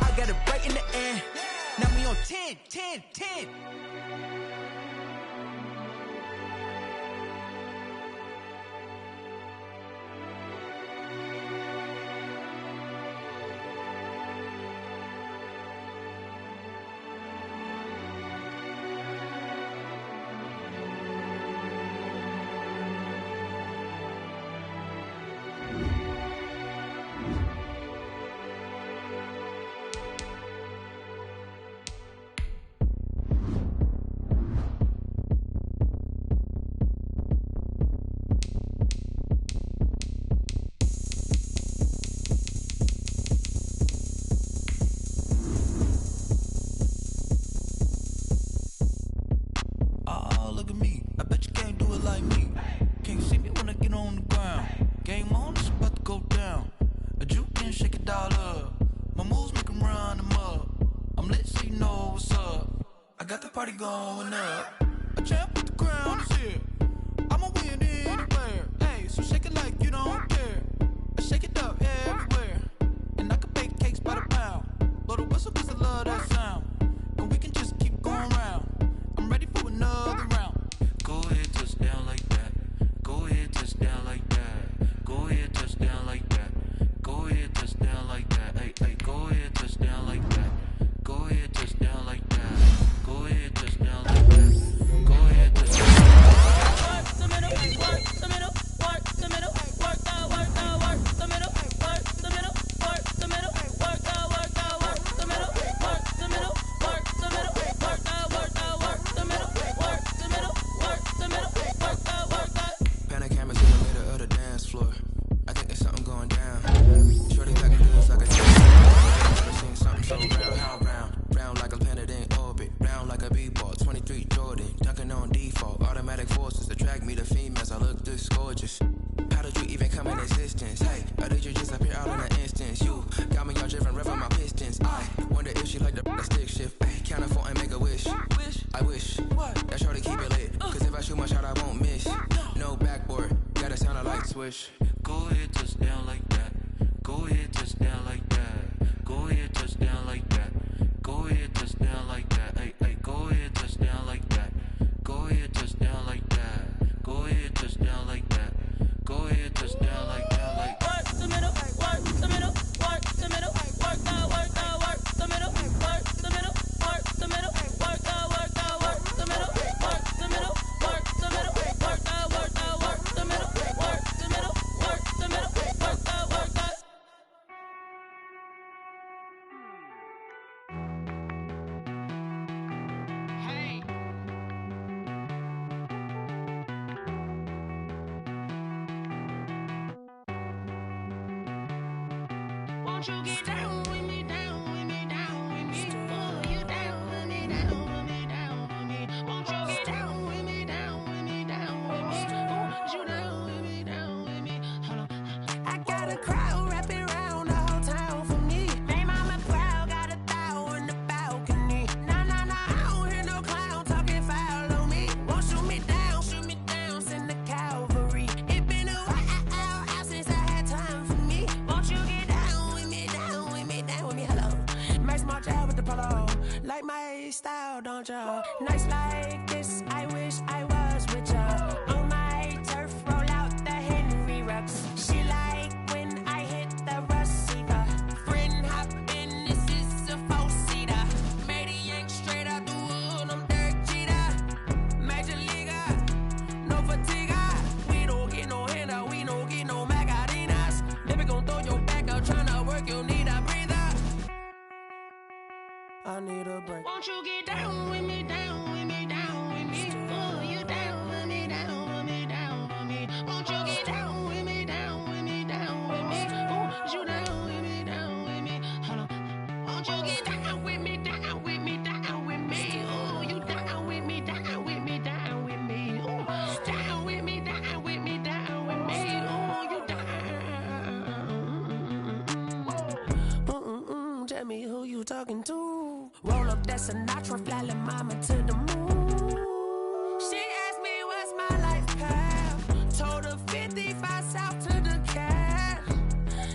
I got it right in the end. Now we on 10. party going up. A champ with the crown is here. I'ma win anywhere. Hey, so shake it like you don't care. I shake it up everywhere. And I can bake cakes by the pound. Blow the whistle cause I love that sound. gorgeous. How did you even come in existence? Hey, or did you just appear out in an instance? You got me all driven, revving my pistons. I wonder if she like the stick shift. Ay, count a phone and make a wish. I wish that shorty keep it lit. Cause if I shoot my shot, I won't miss. No backboard, gotta sound a light switch. Go ahead, touchdown like that. Go ahead, touchdown like that. Go ahead, touchdown like that. Go ahead, touchdown like that. Ay, ay, go ahead, touchdown like that. Go ahead, touchdown like that. Go ahead, touchdown like that. Go ahead, touchdown like that. Like work the middle, work the middle, work the middle, work the middle, work the middle, work the middle, work the middle, work the middle, work the middle, work the middle, work the middle, work the middle, work the middle, work the middle, work the middle, work the. Hey. Won't you get down with me, down with me, down with me? Oh, you down with me, down with me, down with me. Won't you get down with me, down with me, down with me? Oh, you down with me, down with me? Hold on. I got a crowd wrapping around the whole town for me. Name mama proud, got a thou in the balcony. Nah, nah, nah, I don't hear no clown talking foul on me. Won't shoot me down, send the cavalry. It been a while since I had time for me. Won't you get down with me, down with me, down with me? Hello. Max March out with the polo. Like my style, don't ya? Nights like this, I wish I was with ya. On my turf, roll out the Henry Rux. She like when I hit the receiver. Friend hop in, this is a four-seater. Made a yank straight out the wood, I'm Derek Jeter. Major leaguer, no fatigue. We don't get no handout, we don't get no Macarinas. Never gon' throw your back out, tryna work, you need a breather. I need a break. Won't you get down with me, down with me, down with me? Oh, you down with me, down with me, down with me? Won't you get down with me, down with me, down with me? Oh, you down with me, down with me? Hold on. Won't you get down with me, down with me, down with me? Oh, you down with me, down with me, down with me? Oh, down with me, down with me, down with me? Oh, you down. Tell me who you talking to. Roll up that Sinatra, fly la mama to the moon. She asked me what's my life path. Told her 55 south to the cat.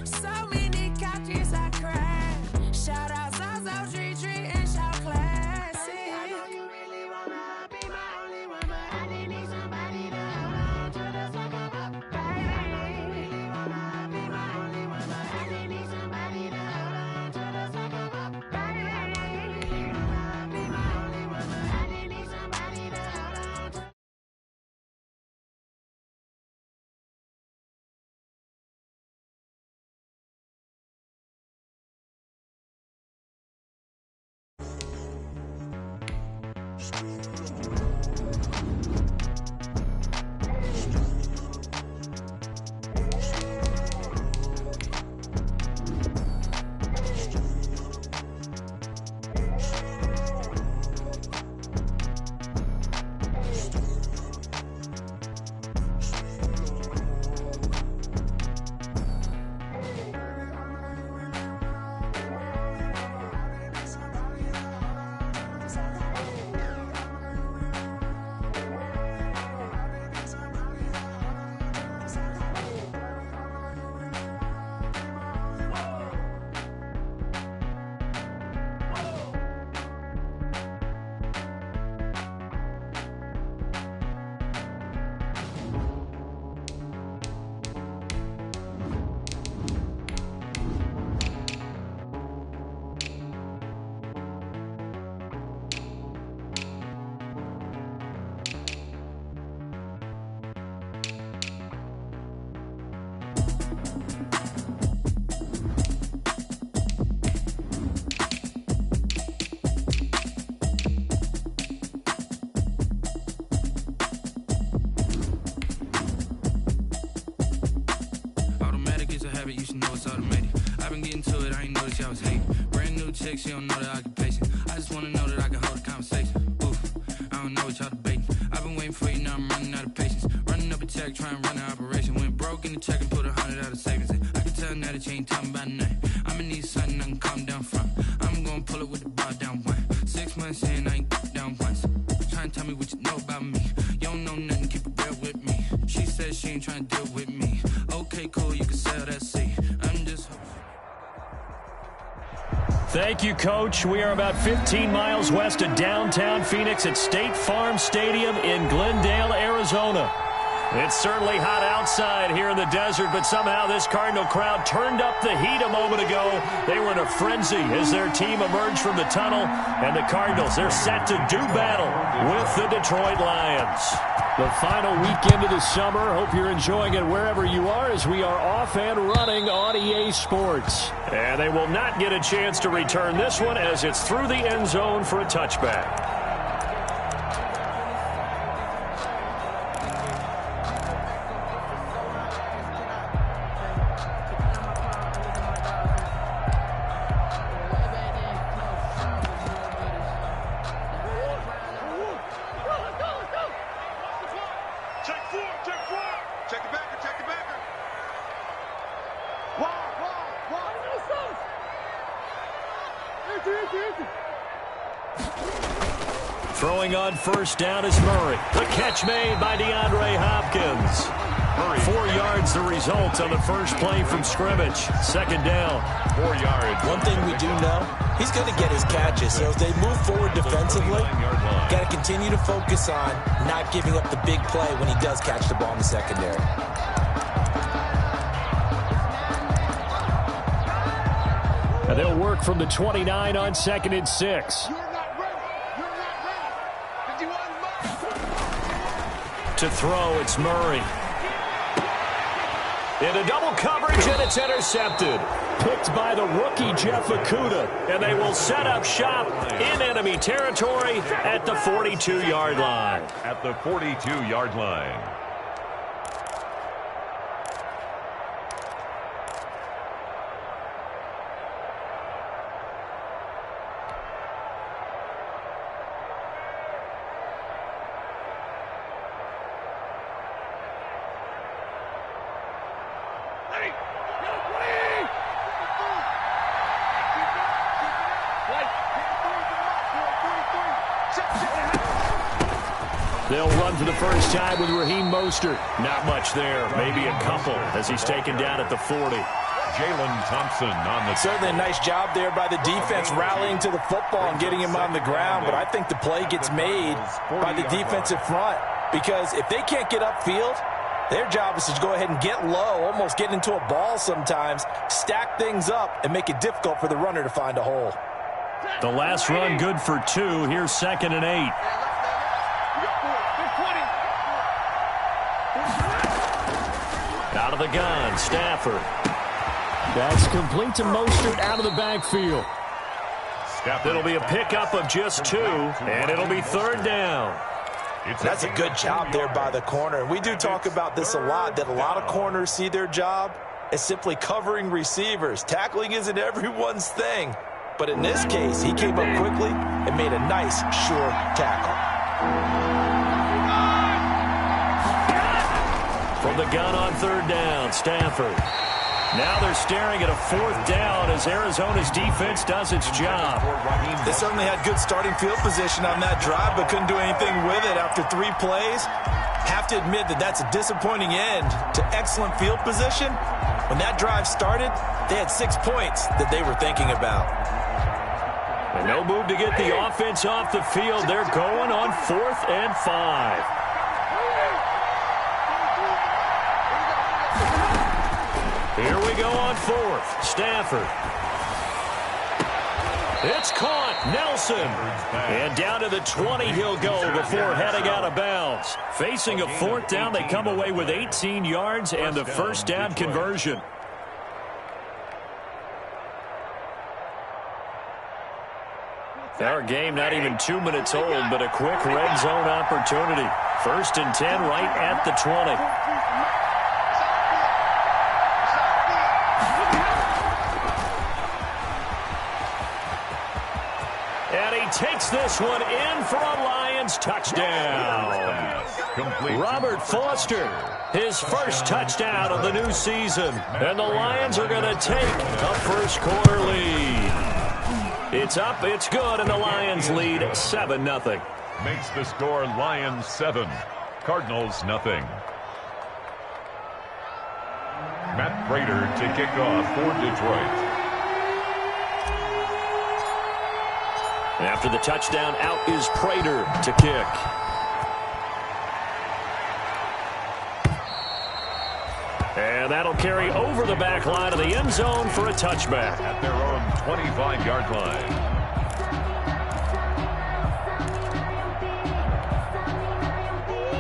So many couches I cried. Shout out South Street and shout classy. I know you really wanna be my only one, but I didn't need somebody to hold on to the sucker up, baby. I know you really wanna be my only one, but I didn't need somebody to hold on to the sucker up, baby. I know you really wanna be my only one, but I didn't need somebody to hold on to. I was hating. Brand new chick, she don't know the occupation. I just wanna know that I can hold a conversation. Oof, I don't know what y'all debating. I've been waiting for you, now I'm running out of patience. Running up a check, trying to run an operation. check and put 100 out of savings in. I can tell now that you ain't talking about nothing. I'ma need something I can calm down from. I'm gonna pull it with the bar down one. 6 months in, I ain't down once. Trying to tell me what you know about me. You don't know nothing, keep it real with me. She says she ain't trying to deal with me. Okay, cool, you can sell that seat. I'm just... Thank you, Coach. We are about 15 miles west of downtown Phoenix at State Farm Stadium in Glendale, Arizona. It's certainly hot outside here in the desert, but somehow this Cardinal crowd turned up the heat a moment ago. They were in a frenzy as their team emerged from the tunnel, and the Cardinals, they're set to do battle with the Detroit Lions. The final weekend of the summer. Hope you're enjoying it wherever you are as we are off and running on EA Sports. And they will not get a chance to return this one as it's through the end zone for a touchback. Throwing on first down is Murray. The catch made by DeAndre Hopkins. 4 yards the result on the first play from scrimmage. Second down. 4 yards. One thing we do know, he's going to get his catches. So as they move forward defensively, got to continue to focus on not giving up the big play when he does catch the ball in the secondary. And they'll work from the 29 on 2nd and 6. To throw, it's Murray. Into double coverage, and it's intercepted. Picked by the rookie, Jeff Okudah. And they will set up shop in enemy territory at the 42-yard line. At the 42-yard line. They'll run for the first time with Raheem Mostert. Not much there. Maybe a couple as he's taken down at the 40. Jalen Thompson on the... Certainly a nice job there by the defense rallying to the football and getting him on the ground. But I think the play gets made by the defensive front. Because if they can't get upfield, their job is to go ahead and get low, almost get into a ball sometimes, stack things up, and make it difficult for the runner to find a hole. The last run good for 2. Here's 2nd and 8. Out of the gun, Stafford. That's complete to Mostert out of the backfield. It'll be a pickup of just 2, and it'll be 3rd down. That's a good job there by the corner. We do talk about this a lot, that a lot of corners see their job as simply covering receivers. Tackling isn't everyone's thing. But in this case, he came up quickly and made a nice, sure tackle. From the gun on 3rd down, Stafford. Now they're staring at a 4th down as Arizona's defense does its job. They certainly had good starting field position on that drive, but couldn't do anything with it after 3 plays. Have to admit that that's a disappointing end to excellent field position. When that drive started, they had 6 points that they were thinking about. And no move to get the offense off the field. They're going on 4th and 5. Here we go on 4th. Stafford. It's caught. Nelson. And down to the 20 he'll go before heading out of bounds. Facing a 4th down, they come away with 18 yards and the first down conversion. Our game not even 2 minutes old, but a quick red zone opportunity. 1st and 10 right at the 20. And he takes this one in for a Lions touchdown. complete. Robert Foster, his first touchdown of the new season. And the Lions are going to take a first-quarter lead. It's up, it's good, and the Lions lead 7-0. Makes the score Lions 7, Cardinals nothing. Matt Prater to kick off for Detroit. After the touchdown, out is Prater to kick. And that'll carry over the back line of the end zone for a touchback. At their own 25-yard line.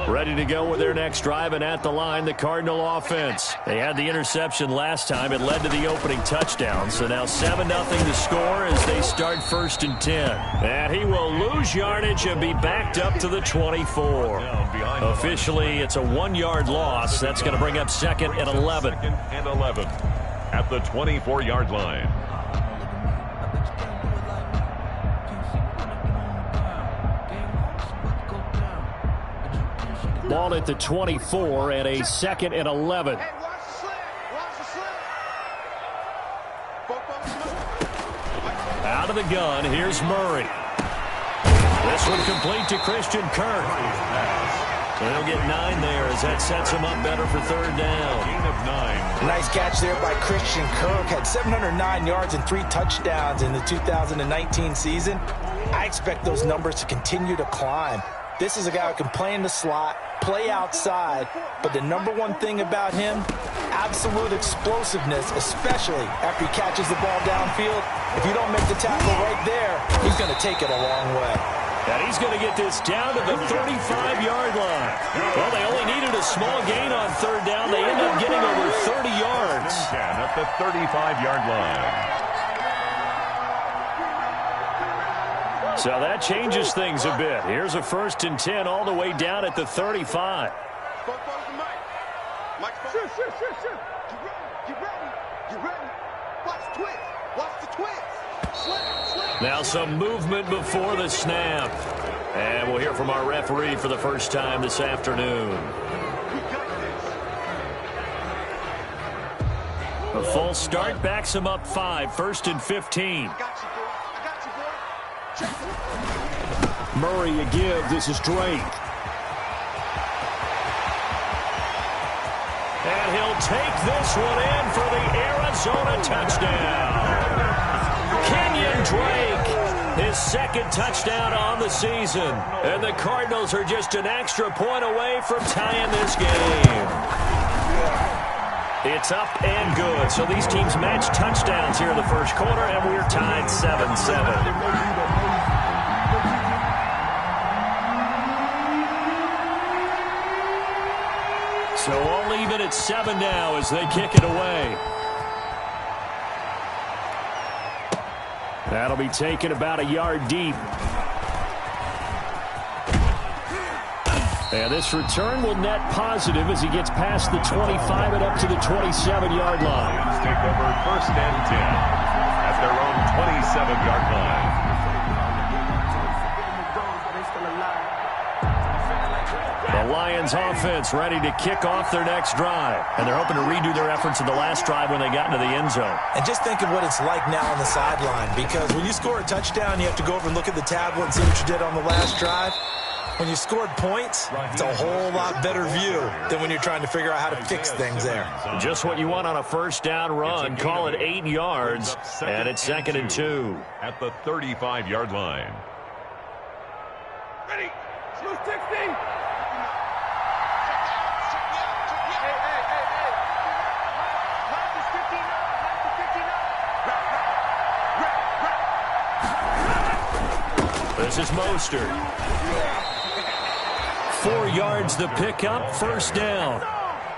Ready to go with their next drive, and at the line, the Cardinal offense. They had the interception last time. It led to the opening touchdown. So now 7-0 to score as they start 1st and 10. And he will lose yardage and be backed up to the 24. Officially, it's a 1-yard loss. That's going to bring up 2nd and 11. 2nd and 11 at the 24-yard line. Ball at the 24 and a 2nd and 11. Out of the gun, here's Murray. This one complete to Christian Kirk. So they'll get 9 there as that sets him up better for 3rd down. Gain of 9. Nice catch there by Christian Kirk. Had 709 yards and 3 touchdowns in the 2019 season. I expect those numbers to continue to climb. This is a guy who can play in the slot, play outside, but the number one thing about him, absolute explosiveness, especially after he catches the ball downfield. If you don't make the tackle right there, he's going to take it a long way. And he's going to get this down to the 35-yard line. Well, they only needed a small gain on 3rd down. They end up getting over 30 yards. At the 35-yard line. So that changes things a bit. Here's a 1st and 10 all the way down at the 35. Now some movement before the snap. And we'll hear from our referee for the first time this afternoon. A false start backs him up 5, 1st and 15. Murray a give. This is Drake. And he'll take this one in for the Arizona touchdown. Kenyon Drake, his 2nd touchdown on the season. And the Cardinals are just an extra point away from tying this game. It's up and good. So these teams match touchdowns here in the 1st quarter, and we're tied 7-7. So all even at 7 now as they kick it away. That'll be taken about a yard deep. And this return will net positive as he gets past the 25 and up to the 27-yard line. Lions take over 1st and 10 at their own 27-yard line. The Lions offense ready to kick off their next drive. And they're hoping to redo their efforts in the last drive when they got into the end zone. And just think of what it's like now on the sideline, because when you score a touchdown, you have to go over and look at the tablet and see what you did on the last drive. When you scored points, it's a whole lot better view than when you're trying to figure out how to fix things there. Just what you want on a 1st down run. Call it 8 yards, and it's 2nd and 2. At the 35-yard line. Ready? Smooth 60. This is Mostert. 4 yards the pickup, 1st down.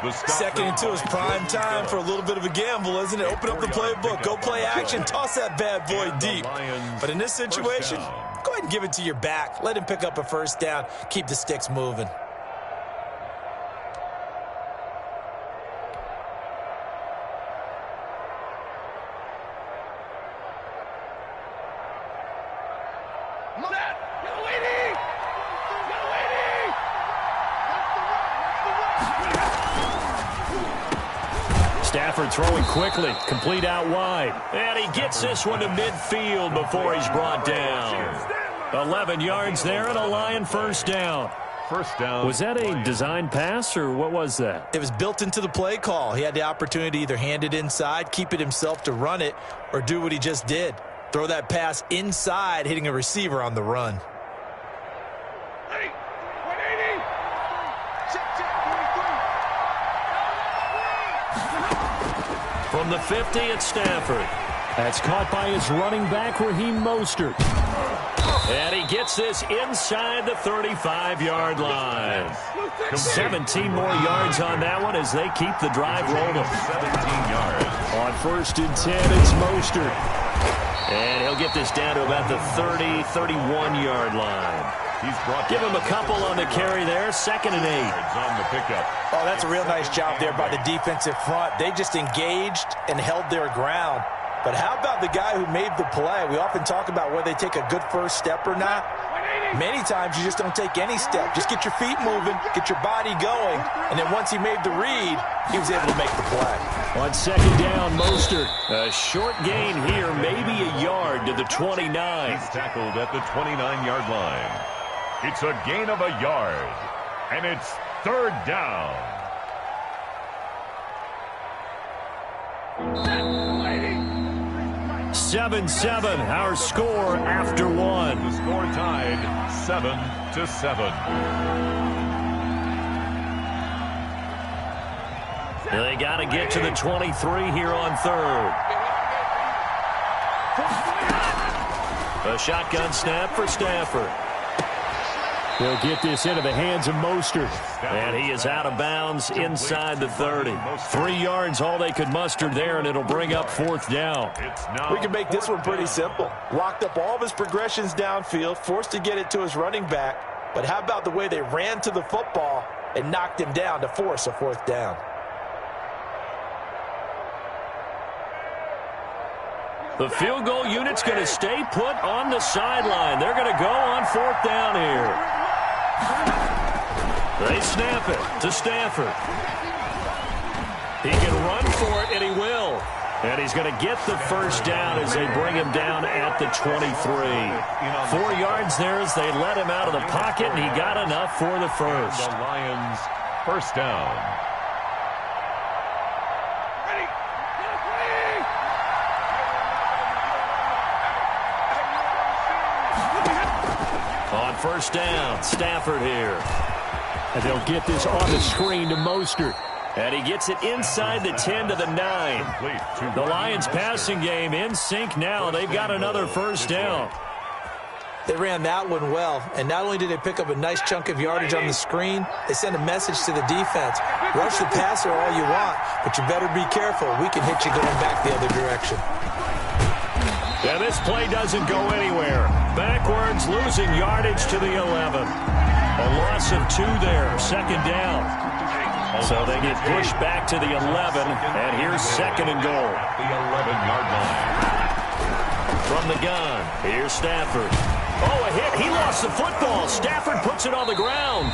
2nd and 2 is prime time for a little bit of a gamble, isn't it? Open up the playbook, go play action, toss that bad boy deep. But in this situation, go ahead and give it to your back. Let him pick up a 1st down, keep the sticks moving. Stafford throwing quickly, complete out wide. And he gets this one to midfield before he's brought down. 11 yards there and a Lion first down. First down. Was that a design pass or what was that? It was built into the play call. He had the opportunity to either hand it inside, keep it himself to run it, or do what he just did. Throw that pass inside, hitting a receiver on the run. From the 50, it's Stafford. That's caught by his running back, Raheem Mostert. And he gets this inside the 35-yard line. 17 more yards on that one as they keep the drive rolling. 17 yards. On 1st and 10, it's Mostert. And he'll get this down to about the 30, 31-yard line. Give him a couple on the carry there. 2nd and 8. On the pickup. Oh, that's a real nice job there by the defensive front. They just engaged and held their ground. But how about the guy who made the play? We often talk about whether they take a good first step or not. Many times you just don't take any step. Just get your feet moving, get your body going, and then once he made the read, he was able to make the play. On 2nd down, Mostert. A short gain here, maybe a yard to the 29. He's tackled at the 29-yard line. It's a gain of a yard, and it's 3rd down. 7-7, our score after one. The score tied 7-7. They got to get to the 23 here on 3rd. A shotgun snap for Stafford. He'll get this into the hands of Mostert. And he is out of bounds inside the 30. 3 yards, all they could muster there, and it'll bring up 4th down. We can make this one pretty simple. Locked up all of his progressions downfield, forced to get it to his running back. But how about the way they ran to the football and knocked him down to force a 4th down? The field goal unit's going to stay put on the sideline. They're going to go on 4th down here. They snap it to Stafford. He can run for it, and he will. And he's going to get the first down as they bring him down at the 23. 4 yards there as they let him out of the pocket, and he got enough for the first. The Lions' first down. On 1st down, Stafford here. And they'll get this on the screen to Mostert. And he gets it inside the 10 to the 9. The Lions passing game in sync now. They've got another first down. They ran that one well, and not only did they pick up a nice chunk of yardage on the screen, they sent a message to the defense. Rush the passer all you want, but you better be careful. We can hit you going back the other direction. And this play doesn't go anywhere. Backwards, losing yardage to the 11. A loss of 2 there, 2nd down. So they get pushed back to the 11, and here's 2nd and goal. The 11-yard line. From the gun, here's Stafford. Oh, a hit. He lost the football. Stafford puts it on the ground.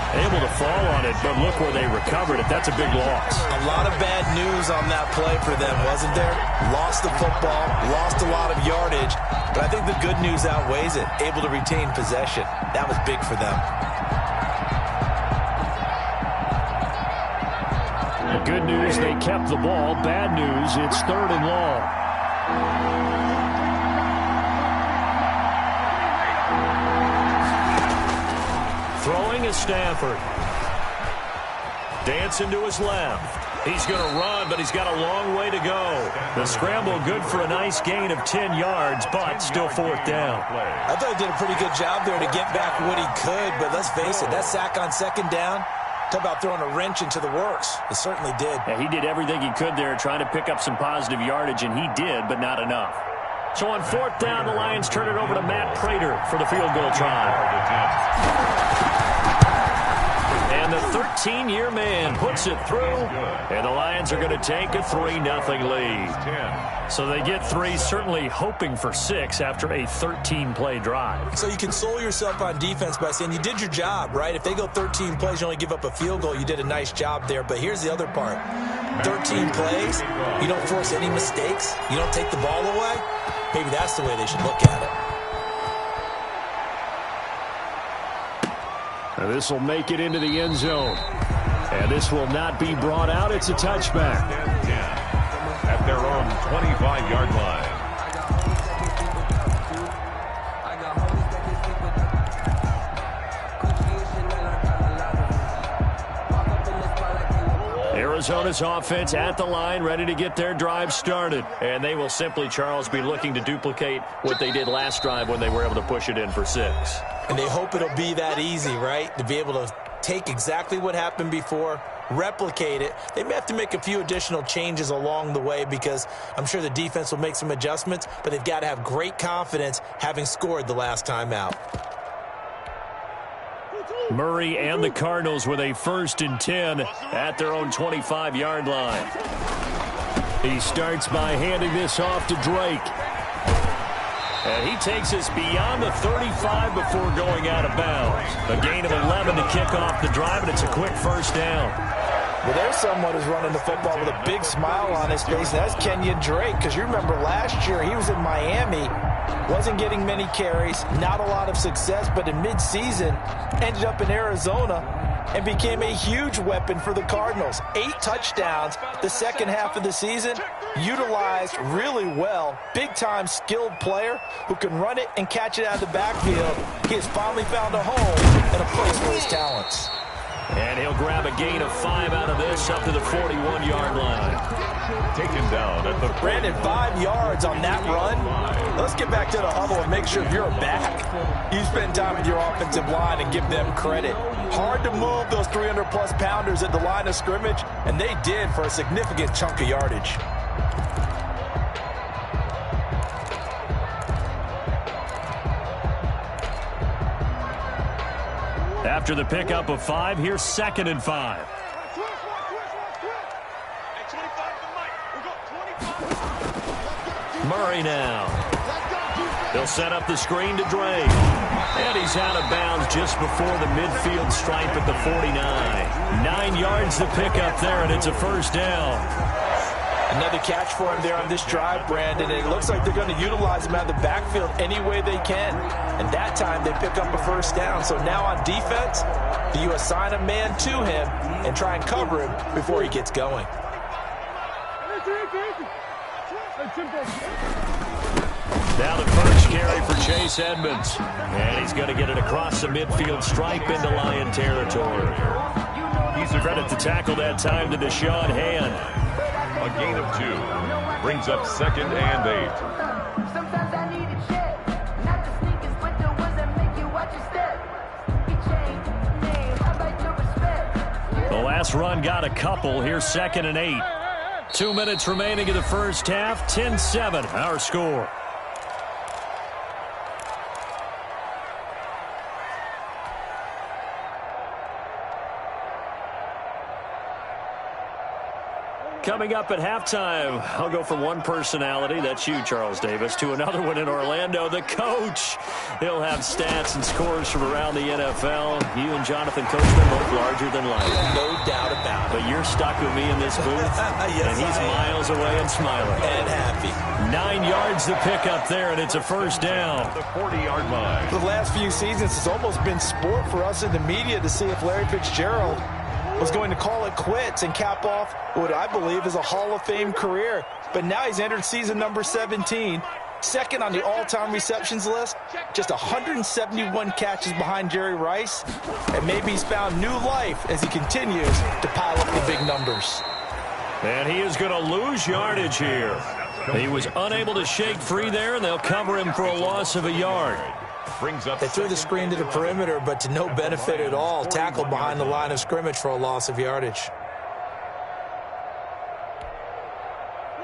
Able to fall on it, but look where they recovered it. That's a big loss. A lot of bad news on that play for them, wasn't there? Lost the football, lost a lot of yardage, but I think the good news outweighs it. Able to retain possession. That was big for them. The good news, they kept the ball. Bad news, it's 3rd and long. Throwing is Stafford. Dancing to his left. He's going to run, but he's got a long way to go. The scramble good for a nice gain of 10 yards, but still 4th down. I thought he did a pretty good job there to get back what he could, but let's face it, that sack on 2nd down, talk about throwing a wrench into the works. It certainly did. Yeah, he did everything he could there trying to pick up some positive yardage, and he did, but not enough. So on 4th down, the Lions turn it over to Matt Prater for the field goal try. And the 17-year man puts it through, and the Lions are going to take a 3-0 lead. So they get 3, certainly hoping for 6 after a 13-play drive. So you console yourself on defense by saying you did your job, right? If they go 13 plays, you only give up a field goal, you did a nice job there. But here's the other part. 13 plays, you don't force any mistakes, you don't take the ball away. Maybe that's the way they should look at it. And this will make it into the end zone. And this will not be brought out. It's a touchback. At their own 25-yard line. Arizona's offense at the line, ready to get their drive started. And they will simply, Charles, be looking to duplicate what they did last drive when they were able to push it in for 6. And they hope it'll be that easy, right? To be able to take exactly what happened before, replicate it. They may have to make a few additional changes along the way because I'm sure the defense will make some adjustments, but they've got to have great confidence having scored the last time out. Murray and the Cardinals with a 1st and 10 at their own 25-yard line. He starts by handing this off to Drake. And he takes us beyond the 35 before going out of bounds. A gain of 11 to kick off the drive, and it's a quick 1st down. Well, there's someone who's running the football with a big smile on his face. That's Kenyon Drake, because you remember last year he was in Miami, wasn't getting many carries, not a lot of success, but in midseason ended up in Arizona and became a huge weapon for the Cardinals. 8 touchdowns the second half of the season, utilized really well. Big-time skilled player who can run it and catch it out of the backfield. He has finally found a home and a place for his talents. And he'll grab a gain of 5 out of this up to the 41-yard line. Taken down at the Brandon, 5 yards on that run. Let's get back to the huddle and make sure if you're a back, you spend time with your offensive line and give them credit. Hard to move those 300-plus pounders at the line of scrimmage, and they did for a significant chunk of yardage. After the pickup of 5, here's 2nd and 5. Murray now. They'll set up the screen to Drake. And he's out of bounds just before the midfield stripe at the 49. 9 yards to pick up there, and it's a 1st down. Another catch for him there on this drive, Brandon. And it looks like they're going to utilize him out of the backfield any way they can. And that time they pick up a 1st down. So now on defense, do you assign a man to him and try and cover him before he gets going? Now the first carry for Chase Edmonds. And he's going to get it across the midfield stripe into Lion territory. He's a credit to tackle that time to Deshaun Hand. A gain of 2. Brings up 2nd and 8. Sometimes I need a check. Not the sneakers, but the ones that make you watch your step. You change the name, I like your respect. The last run got a couple. Here's 2nd and 8. 2 minutes remaining in the first half. 10-7, our score. Coming up at halftime, I'll go from one personality, that's you, Charles Davis, to another one in Orlando, the coach. He'll have stats and scores from around the NFL. You and Jonathan Coachman, both larger than life. No doubt about it. But you're stuck with me in this booth, Yes, and he's miles away and smiling. And happy. 9 yards to pick up there, and it's a 1st down. The 40-yard line. The last few seasons, it's almost been sport for us in the media to see if Larry Fitzgerald was going to call it quits and cap off what I believe is a Hall of Fame career. But now he's entered season number 17, 2nd on the all-time receptions list, just 171 catches behind Jerry Rice, and maybe he's found new life as he continues to pile up the big numbers. And he is going to lose yardage here. He was unable to shake free there, and they'll cover him for a loss of a yard. They threw the screen to the perimeter, but to no benefit at all. Tackled behind the line of scrimmage for a loss of yardage.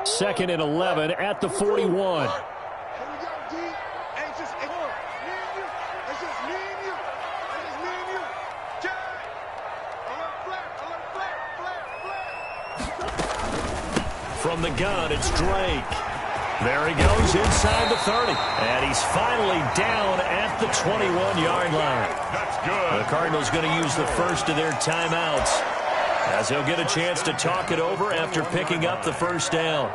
2nd and 11 at the 41. From the gun, it's Drake. There he goes inside the 30. And he's finally down at the 21-yard line. That's good. The Cardinals going to use the first of their timeouts, as he'll get a chance to talk it over after picking up the first down.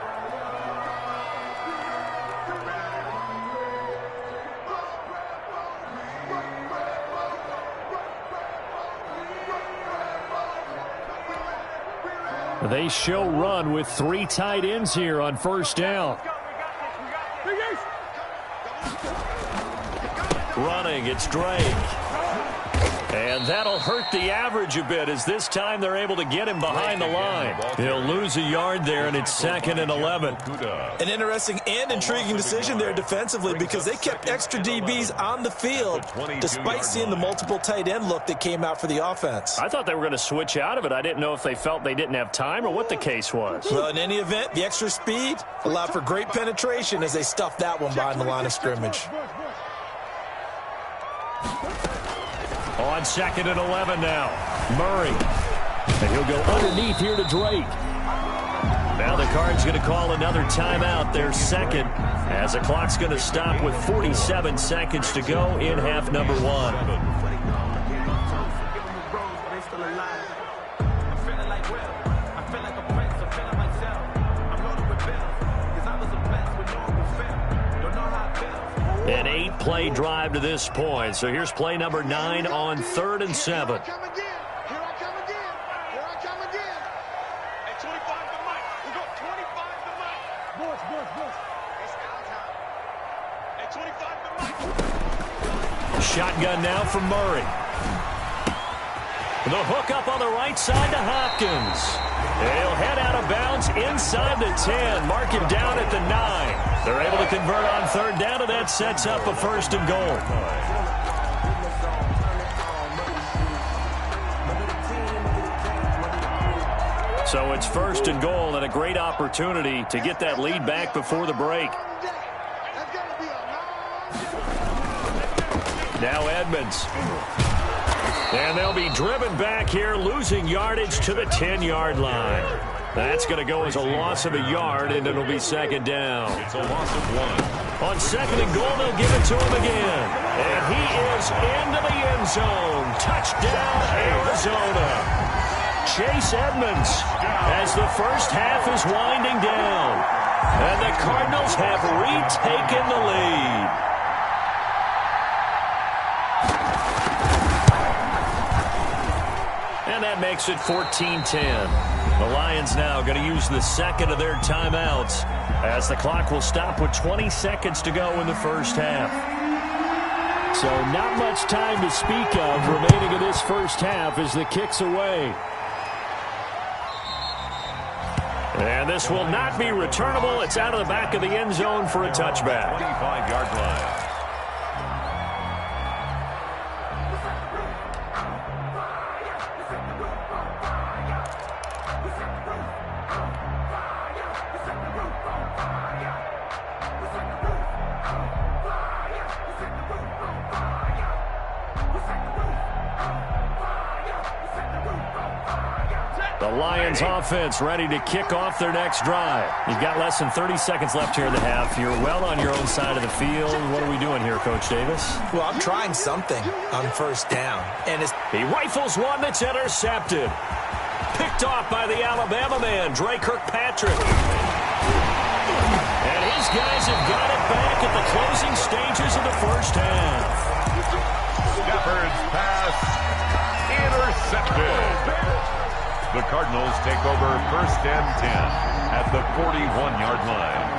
They show run with 3 tight ends here on first down. Running, it's Drake. And that'll hurt the average a bit, as this time they're able to get him behind the line. He'll lose a yard there, and it's 2nd and 11. An interesting and intriguing decision there defensively, because they kept extra DBs on the field despite seeing the multiple tight end look that came out for the offense. I thought they were going to switch out of it. I didn't know if they felt they didn't have time or what the case was. Well, in any event, the extra speed allowed for great penetration as they stuffed that one behind the line of scrimmage. On 2nd and 11 now, Murray. And he'll go underneath here to Drake. Now the Cards going to call another timeout, their second, as the clock's going to stop with 47 seconds to go in half number 1. An 8-play drive to this point. So here's play number 9 on 3rd and 7. Shotgun now from Murray. The hook up on the right side to Hopkins. He'll head out of bounds inside the 10. Mark him down at the 9. They're able to convert on 3rd down, and that sets up a 1st and goal. So it's 1st and goal, and a great opportunity to get that lead back before the break. Now Edmonds. And they'll be driven back here, losing yardage to the 10-yard line. That's going to go as a loss of a yard, and it'll be 2nd down. It's a loss of 1. On 2nd and goal, they'll give it to him again. And he is into the end zone. Touchdown, Arizona. Chase Edmonds, as the first half is winding down. And the Cardinals have retaken the lead. And that makes it 14-10. The Lions now going to use the 2nd of their timeouts, as the clock will stop with 20 seconds to go in the first half. So not much time to speak of remaining in this first half as the kick's away. And this will not be returnable. It's out of the back of the end zone for a touchback. 25-yard line. Lions offense ready to kick off their next drive. You've got less than 30 seconds left here in the half. You're well on your own side of the field. What are we doing here, Coach Davis? Well, I'm trying something on 1st down. And he rifles one that's intercepted. Picked off by the Alabama man, Drake Kirkpatrick. And his guys have got it back at the closing stages of the first half. Stafford's pass intercepted. The Cardinals take over 1st and 10 at the 41-yard line.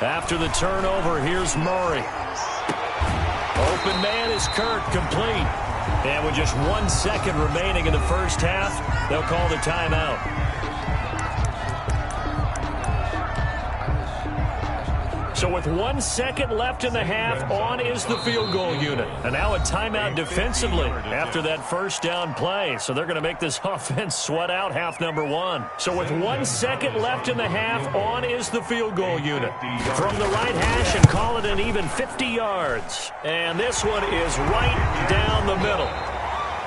After the turnover, here's Murray. Open man is Kirk, complete. And with just 1 second remaining in the first half, they'll call the timeout. So with 1 second left in the half, on is the field goal unit. And now a timeout defensively after that first down play. So they're going to make this offense sweat out half number one. So with 1 second left in the half, on is the field goal unit. From the right hash and call it an even 50 yards. And this one is right down the middle.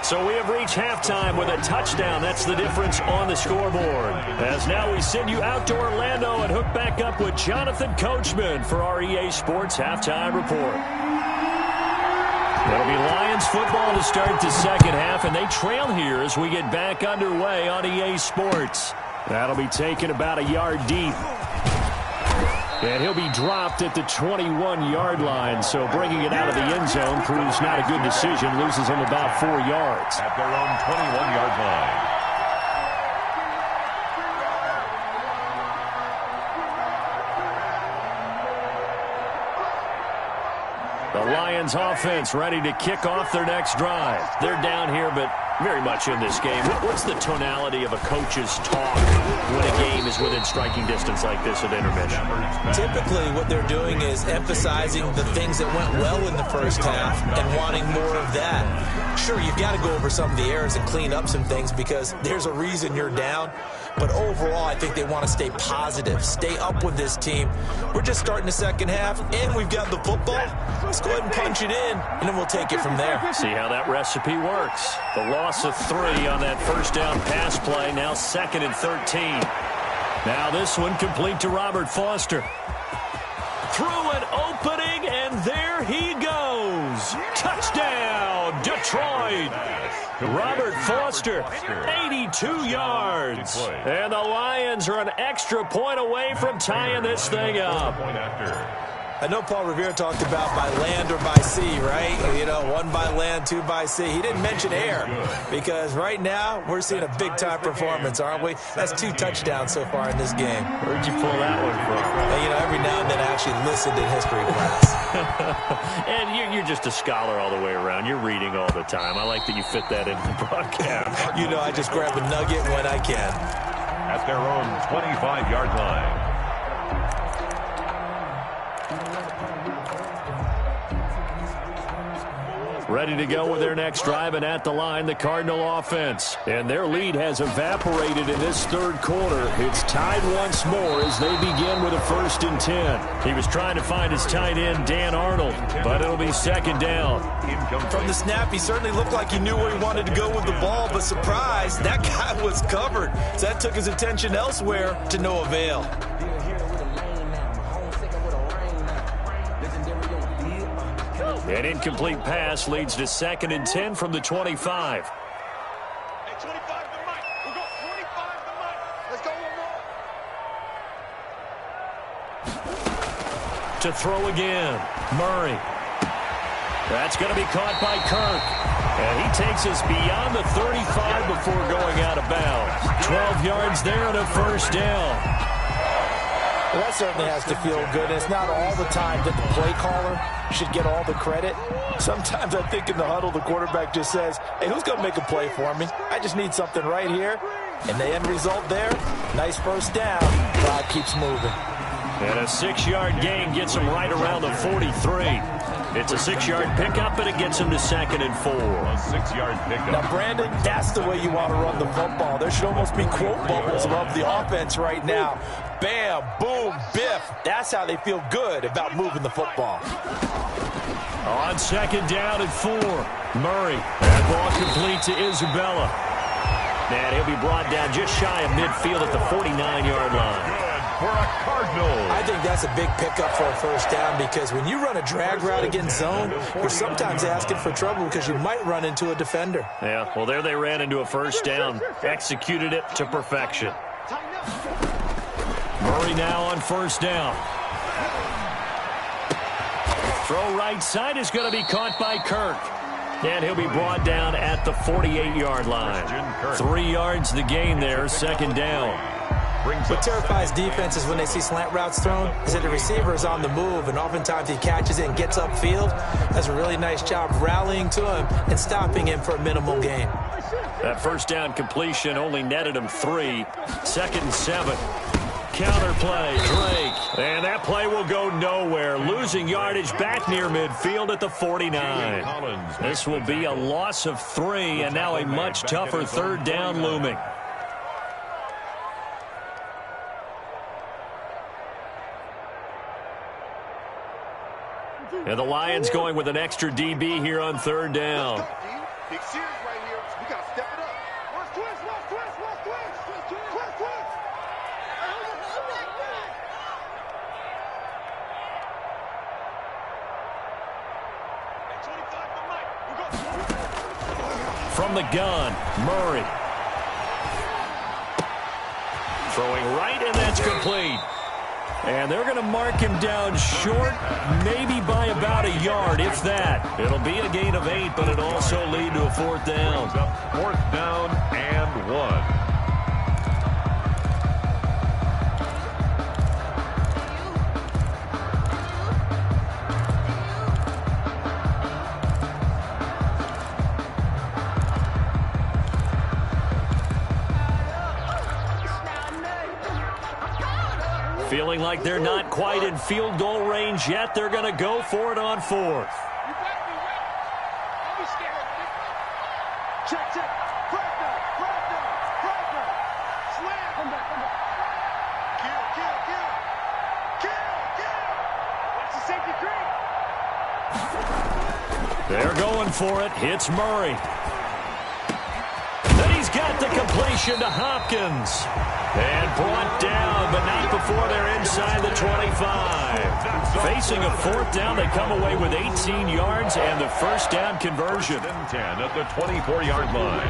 So we have reached halftime with a touchdown. That's the difference on the scoreboard. As now we send you out to Orlando and hook back up with Jonathan Coachman for our EA Sports Halftime Report. It'll be Lions football to start the second half, and they trail here as we get back underway on EA Sports. That'll be taken about a yard deep. And he'll be dropped at the 21-yard line, so bringing it out of the end zone proves not a good decision, loses him about 4 yards. At their own 21-yard line. The Lions offense ready to kick off their next drive. They're down here, but very much in this game. What's the tonality of a coach's talk when a game is within striking distance like this at intermission? Typically, what they're doing is emphasizing the things that went well in the first half and wanting more of that. Sure, you've got to go over some of the errors and clean up some things because there's a reason you're down. But overall, I think they want to stay positive, stay up with this team. We're just starting the second half, and we've got the football. Let's go ahead and punch it in, and then we'll take it from there. See how that recipe works. The loss of 3 on that first down pass play, now 2nd and 13. Now this one complete to Robert Foster. Through an opening, and there he goes. Touchdown, Detroit. Robert Foster, 82 yards. And the Lions are an extra point away from tying this thing up. I know Paul Revere talked about by land or by sea, right? You know, 1 by land, 2 by sea. He didn't mention air because right now we're seeing a big-time performance, aren't we? That's 2 touchdowns so far in this game. Where'd you pull that one from? You know, every now and then I actually listened in history class. And you're just a scholar all the way around. You're reading all the time. I like that you fit that into the broadcast. You know, I just grab a nugget when I can. At their own 25-yard line. Ready to go with their next drive, and at the line, the Cardinal offense. And their lead has evaporated in this third quarter. It's tied once more as they begin with a 1st and 10. He was trying to find his tight end, Dan Arnold, but it'll be 2nd down. From the snap, he certainly looked like he knew where he wanted to go with the ball, but surprise, that guy was covered. So that took his attention elsewhere to no avail. An incomplete pass leads to 2nd and 10 from the 25. Hey, 25 to Mike. We'll go 25 to Mike. Let's go one more. To throw again, Murray. That's going to be caught by Kirk. And he takes us beyond the 35 before going out of bounds. 12 yards there and a 1st down. Well, that certainly has to feel good. It's not all the time that the play caller should get all the credit. Sometimes I think in the huddle, the quarterback just says, hey, who's going to make a play for me? I just need something right here. And the end result there, nice 1st down. Drive keeps moving. And a 6-yard gain gets him right around the 43. It's a 6-yard pickup, and it gets him to 2nd and 4. A 6-yard pickup. Now, Brandon, that's the way you want to run the football. There should almost be quote bubbles above the offense right now. Bam, boom, biff. That's how they feel good about moving the football. On 2nd down and 4, Murray. That ball complete to Isabella. And he'll be brought down just shy of midfield at the 49-yard line. For a Cardinal. I think that's a big pickup for a 1st down because when you run a drag route against zone, you're sometimes asking for trouble because you might run into a defender. Yeah, well, there they ran into a 1st down. Executed it to perfection. Murray now on 1st down. Throw right side is going to be caught by Kirk. And he'll be brought down at the 48-yard line. 3 yards the gain there, 2nd down. What terrifies defenses when they see slant routes thrown is that the receiver is on the move, and oftentimes he catches it and gets upfield. Does a really nice job rallying to him and stopping him for a minimal gain. That 1st down completion only netted him 3. 2nd and 7. Counter play, Drake. And that play will go nowhere, losing yardage back near midfield at the 49. This will be a loss of 3, and now a much tougher third down looming. And the Lions going with an extra DB here on third down. Big series right here. We got to step it up. Watch twist, watch twist, watch twist. Twist, twist. From the gun, Murray. Throwing right, and that's complete. And they're going to mark him down short, maybe by about a yard, if that. It'll be a gain of 8, but it'll also lead to a fourth down. Fourth down and 1. Feeling like they're not quite in field goal range yet. They're going to go for it on fourth. Check, check. Crack down. Slam. Come back. Kill. That's the safety creek. They're going for it. Hits Murray. Then he's got the completion to Hopkins. And brought down, but not before they're inside the 25. Facing a fourth down, they come away with 18 yards and the first down conversion. 10 at the 24-yard line.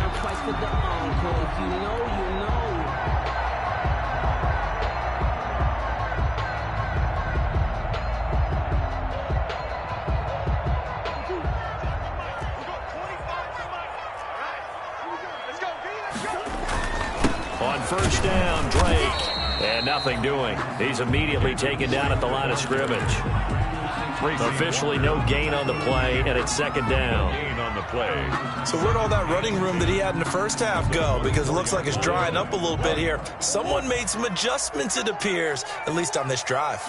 On first down, Drake. And nothing doing. He's immediately taken down at the line of scrimmage. Officially no gain on the play, and it's second down. Gain on the play. So where'd all that running room that he had in the first half go? Because it looks like it's drying up a little bit here. Someone made some adjustments, it appears, at least on this drive.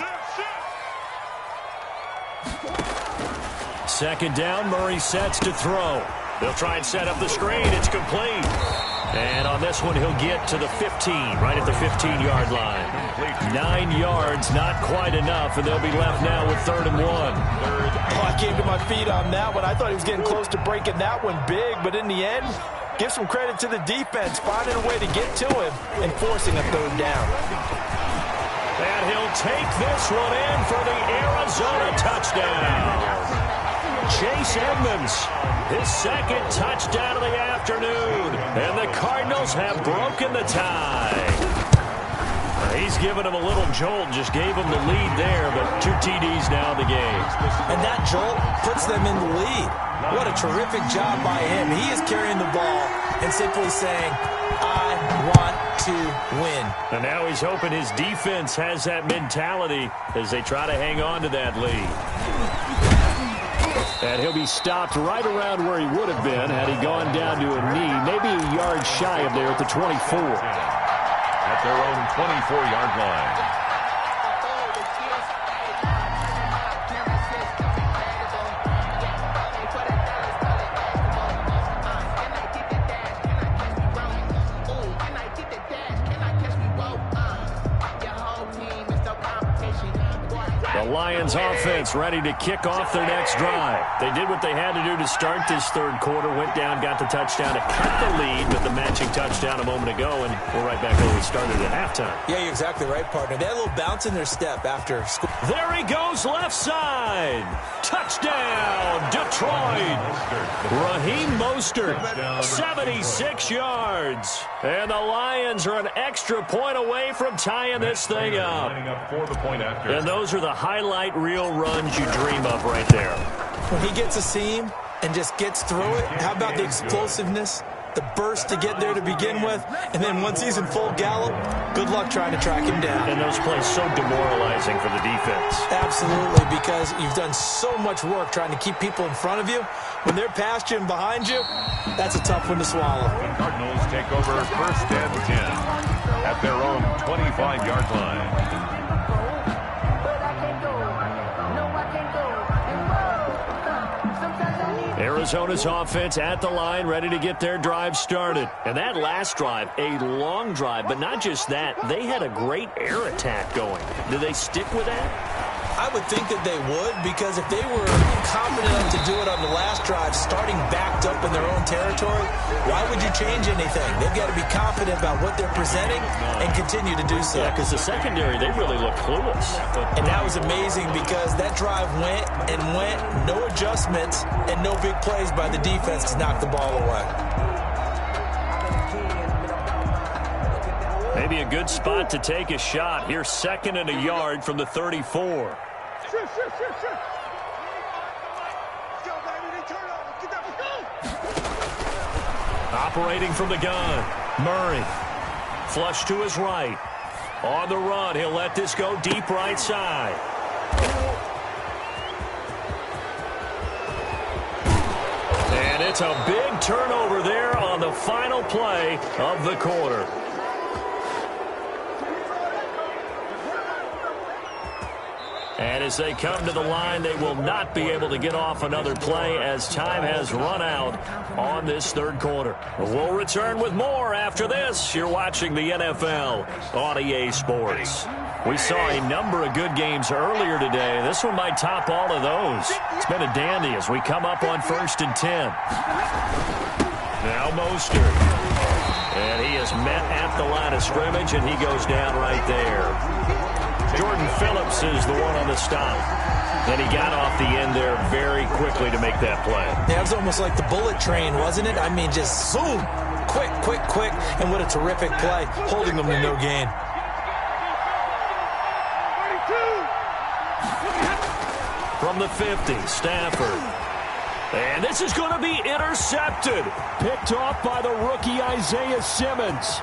Second down, Murray sets to throw. They'll try and set up the screen. It's complete. And on this one, he'll get to the 15, right at the 15-yard line. 9 yards, not quite enough, and they'll be left now with 3rd and 1. I came to my feet on that one. I thought he was getting close to breaking that one big, but in the end, give some credit to the defense, finding a way to get to him and forcing a 3rd down. And he'll take this one in for the Arizona touchdown. Chase Edmonds, his second touchdown of the afternoon. And the Cardinals have broken the tie. He's given him a little jolt, just gave him the lead there, but 2 TDs now in the game. And that jolt puts them in the lead. What a terrific job by him. He is carrying the ball and simply saying, I want to win. And now he's hoping his defense has that mentality as they try to hang on to that lead. And he'll be stopped right around where he would have been had he gone down to a knee, maybe a yard shy of there at the 24. At their own 24-yard line. The Lions offense ready to kick off their next drive. They did what they had to do to start this third quarter, went down, got the touchdown to cut the lead with the matching touchdown a moment ago, and we're right back where we started at halftime. Yeah, you're exactly right, partner. They had a little bounce in their step after school. There he goes, left side. Touchdown, Detroit. Raheem Mostert, 76 yards. And the Lions are an extra point away from tying this thing up. And those are the highlight reel runs you dream of right there. When he gets a seam and just gets through it, how about the explosiveness, the burst to get there to begin with, and then once he's in full gallop, good luck trying to track him down. And those plays so demoralizing for the defense. Absolutely, because you've done so much work trying to keep people in front of you. When they're past you and behind you, that's a tough one to swallow. The Cardinals take over 1st and 10 at their own 25-yard line. Arizona's offense at the line, ready to get their drive started. And that last drive, a long drive, but not just that. They had a great air attack going. Do they stick with that? I would think that they would, because if they were confident enough to do it on the last drive, starting backed up in their own territory, why would you change anything? They've got to be confident about what they're presenting and continue to do so. Yeah, because the secondary, they really looked clueless. And that was amazing because that drive went and went, no adjustments, and no big plays by the defense to knock the ball away. Maybe a good spot to take a shot. Here's 2nd and a yard from the 34. Operating from the gun, Murray. Flush to his right. On the run, he'll let this go deep right side. And it's a big turnover there on the final play of the quarter. And as they come to the line, they will not be able to get off another play as time has run out on this third quarter. We'll return with more after this. You're watching the NFL on EA Sports. We saw a number of good games earlier today. This one might top all of those. It's been a dandy as we come up on 1st and 10. Now Mostert. And he is met at the line of scrimmage, and he goes down right there. Jordan Phillips is the one on the stop. And he got off the end there very quickly to make that play. Yeah, it was almost like the bullet train, wasn't it? I mean, just zoom. Quick, quick, quick. And what a terrific play, holding them to no gain. From the 50, Stafford. And this is going to be intercepted. Picked off by the rookie Isaiah Simmons.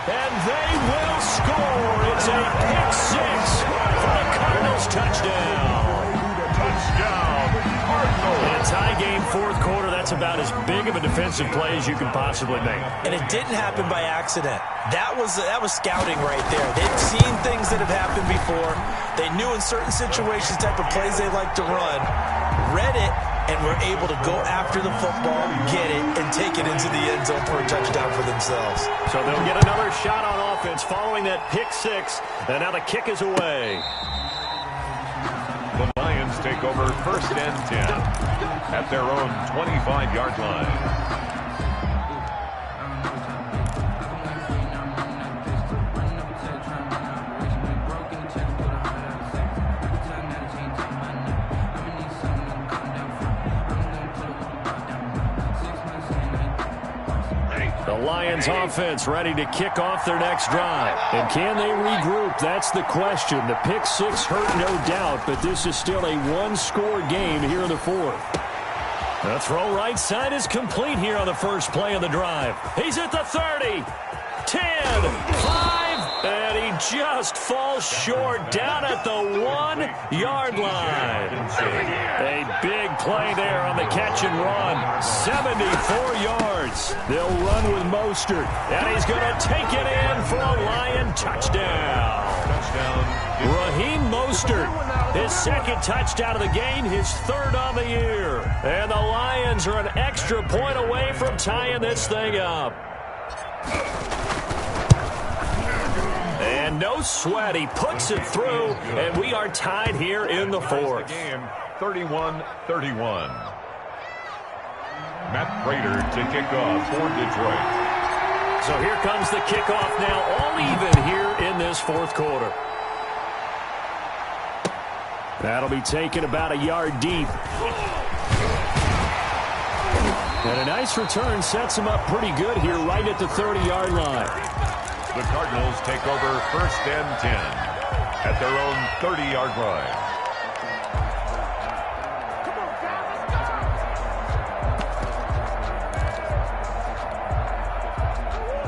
And they will score. It's a pick six for the Cardinals touchdown. Touchdown, Cardinals. In a tie game, fourth quarter, that's about as big of a defensive play as you can possibly make. And it didn't happen by accident. That was scouting right there. They've seen things that have happened before. They knew in certain situations type of plays they like to run, read it, and were able to go after the football, get it, and take it into the end zone for a touchdown for themselves. So they'll get another shot on offense following that pick six, and now the kick is away. The Lions take over 1st and 10 at their own 25-yard line. Lions offense ready to kick off their next drive. And can they regroup? That's the question. The pick six hurt, no doubt, but this is still a one-score game here in the fourth. The throw right side is complete here on the first play of the drive. He's at the 30, 10, 5, and he just falls short down at the 1-yard line. A big play there on the catch and run. 74 yards. They'll run with Mostert, and he's going to take it in for a Lion touchdown. Raheem Mostert, his second touchdown of the game, his third on the year. And the Lions are an extra point away from tying this thing up. And no sweat, he puts it through, and we are tied here in the fourth. Game 31-31. Matt Prater to kick off for Detroit. So here comes the kickoff now, all even here in this fourth quarter. That'll be taken about a yard deep. And a nice return sets him up pretty good here right at the 30-yard line. The Cardinals take over 1st and 10 at their own 30-yard line.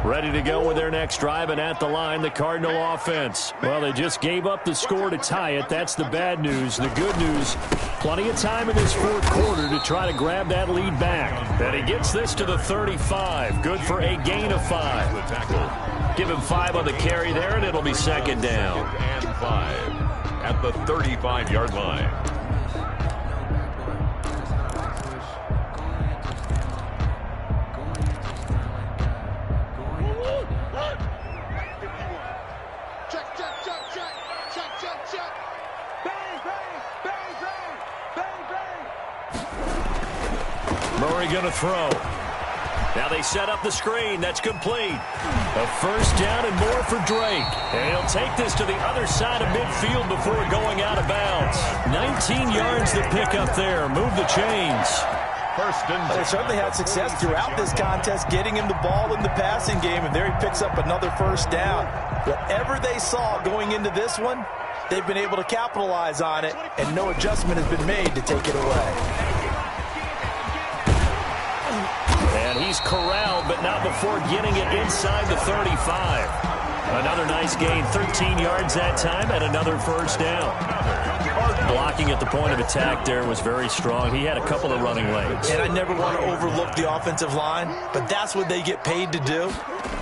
Ready to go with their next drive, and at the line, the Cardinal offense. Well, they just gave up the score to tie it. That's the bad news. The good news, plenty of time in this fourth quarter to try to grab that lead back. And he gets this to the 35. Good for a gain of 5. Give him 5 on the carry there, and it'll be second down. And 5 at the 35-yard line. Murray going to throw. Now they set up the screen. That's complete. A first down and more for Drake. And he'll take this to the other side of midfield before going out of bounds. 19 yards to pick up there. Move the chains. They certainly had success throughout this contest, getting him the ball in the passing game, and there he picks up another first down. Whatever they saw going into this one, they've been able to capitalize on it, and no adjustment has been made to take it away. And he's corralled, but not before getting it inside the 35. Another nice gain, 13 yards that time, and another first down. Blocking at the point of attack there was very strong. He had a couple of running lanes. And I never want to overlook the offensive line, but that's what they get paid to do.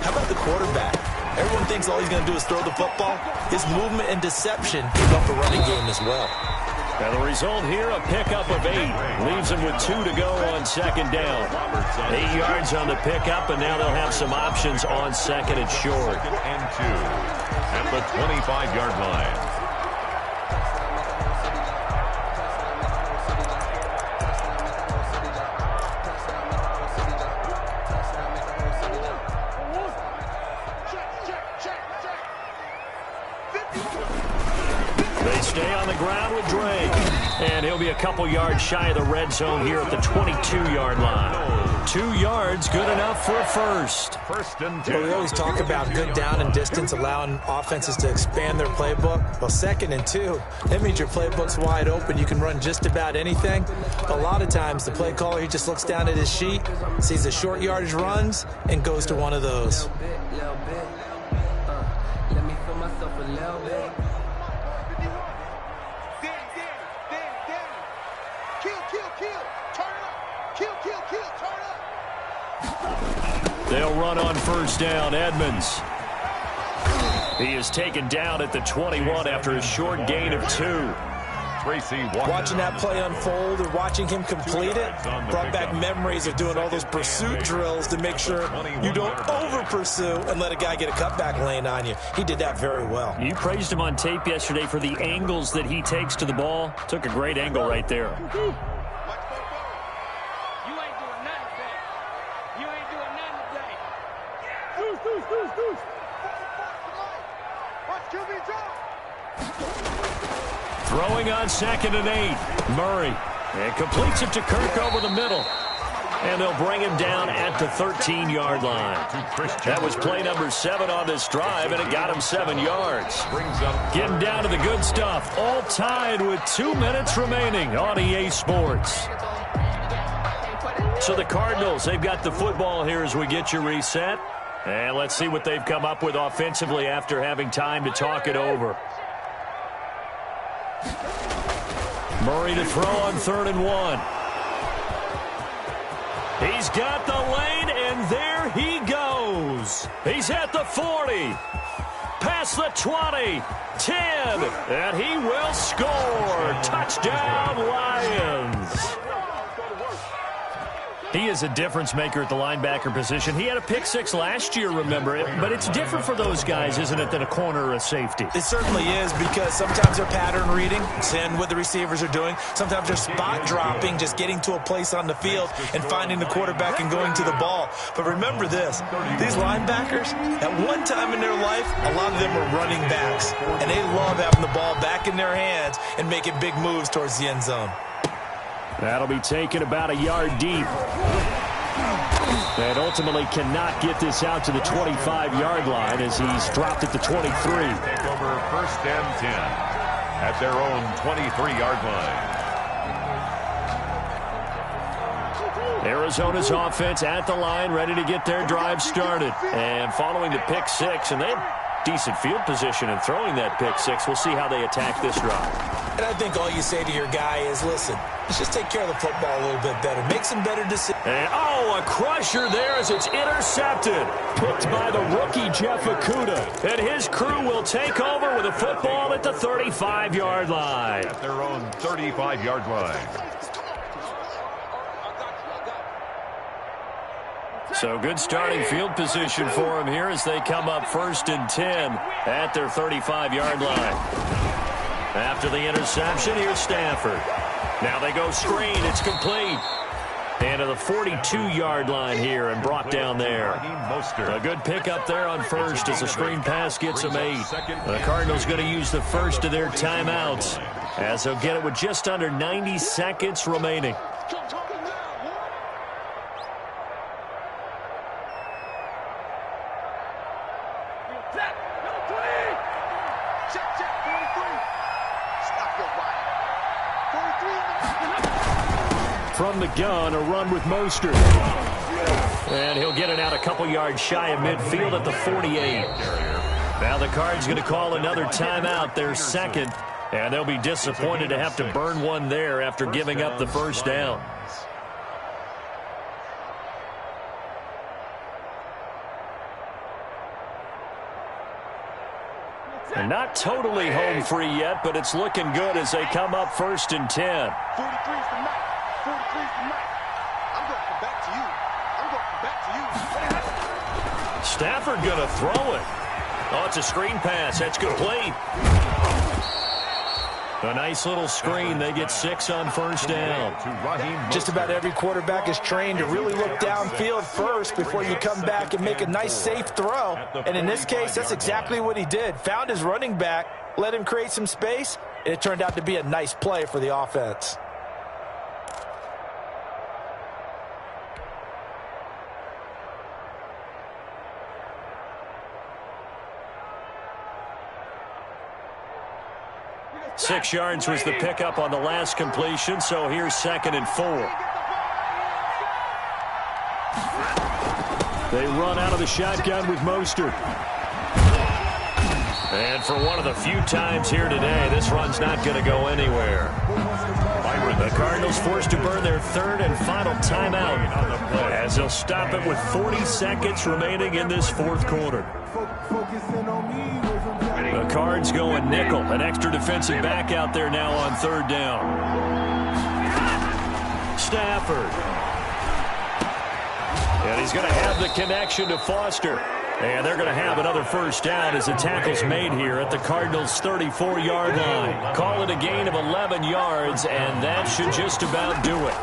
How about the quarterback? Everyone thinks all he's going to do is throw the football. His movement and deception keep up the running game as well. Now the result here, a pickup of 8. Leaves them with 2 to go on second down. 8 yards on the pickup, and now they'll have some options on second and short. And 2 at the 25-yard line. They stay on the ground with Drake. And he'll be a couple yards shy of the red zone here at the 22-yard line. 2 yards, good enough for a first. First and 10. Well, we always talk about good down and distance, allowing offenses to expand their playbook. Well, 2nd and 2, that means your playbook's wide open. You can run just about anything. A lot of times, the play caller, he just looks down at his sheet, sees the short yardage runs, and goes to one of those. Let me feel myself a little bit. They'll run on first down. Edmonds. He is taken down at the 21 after a short gain of 2. Watching that play unfold and watching him complete it brought back memories of doing all those pursuit drills to make sure you don't over-pursue and let a guy get a cutback lane on you. He did that very well. You praised him on tape yesterday for the angles that he takes to the ball. Took a great angle right there. Throwing on 2nd and 8. Murray. And completes it to Kirk over the middle. And they'll bring him down at the 13-yard line. That was play number 7 on this drive, and it got him 7 yards. Getting down to the good stuff. All tied with 2 minutes remaining on EA Sports. So the Cardinals, they've got the football here as we get you reset. And let's see what they've come up with offensively after having time to talk it over. Murray to throw on 3rd and 1. He's got the lane, and there he goes. He's at the 40. Past the 20. 10. And he will score. Touchdown, Lions. He is a difference maker at the linebacker position. He had a pick 6 last year, remember it, but it's different for those guys, isn't it, than a corner or a safety? It certainly is, because sometimes they're pattern reading, seeing what the receivers are doing. Sometimes they're spot dropping, just getting to a place on the field and finding the quarterback and going to the ball. But remember this, these linebackers, at one time in their life, a lot of them were running backs, and they love having the ball back in their hands and making big moves towards the end zone. That'll be taken about a yard deep. And ultimately cannot get this out to the 25-yard line as he's dropped at the 23. Take over 1st and 10 at their own 23-yard line. Arizona's offense at the line, ready to get their drive started. And following the pick 6, and they have decent field position in throwing that pick 6. We'll see how they attack this drive. And I think all you say to your guy is, listen, let's just take care of the football a little bit better. Make some better decisions. And, a crusher there as it's intercepted. Picked by the rookie, Jeff Okudah. And his crew will take over with a football at the 35-yard line. At their own 35-yard line. So good starting field position for him here as they come up 1st and 10 at their 35-yard line. After the interception, here's Stafford. Now they go screen. It's complete. And to the 42-yard line here and brought down there. A good pickup there on first as the screen pass gets them 8. The Cardinals going to use the first of their timeouts as they'll get it with just under 90 seconds remaining. From the gun, a run with Mostert. And he'll get it out a couple yards shy of midfield at the 48. Now the Cards going to call another timeout, their second. And they'll be disappointed to have to burn one there after giving up the first down. And not totally home free yet, but it's looking good as they come up 1st and 10. 43's the night. 43's the night. I'm going to come back to you. I'm going to come back to you. Stafford going to throw it. Oh, it's a screen pass. That's complete. A nice little screen. They get 6 on first down. Just about every quarterback is trained to really look downfield first before you come back and make a nice, safe throw. And in this case, that's exactly what he did. Found his running back, let him create some space, and it turned out to be a nice play for the offense. Six yards was the pickup on the last completion, so here's 2nd and 4. They run out of the shotgun with Mostert. And for one of the few times here today, this run's not going to go anywhere. The Cardinals forced to burn their 3rd and final timeout as they'll stop it with 40 seconds remaining in this 4th quarter. The Cards going nickel. An extra defensive back out there now on 3rd down. Stafford. And he's going to have the connection to Foster. And they're going to have another first down as the tackle's made here at the Cardinals' 34-yard line. Call it a gain of 11 yards, and that should just about do it.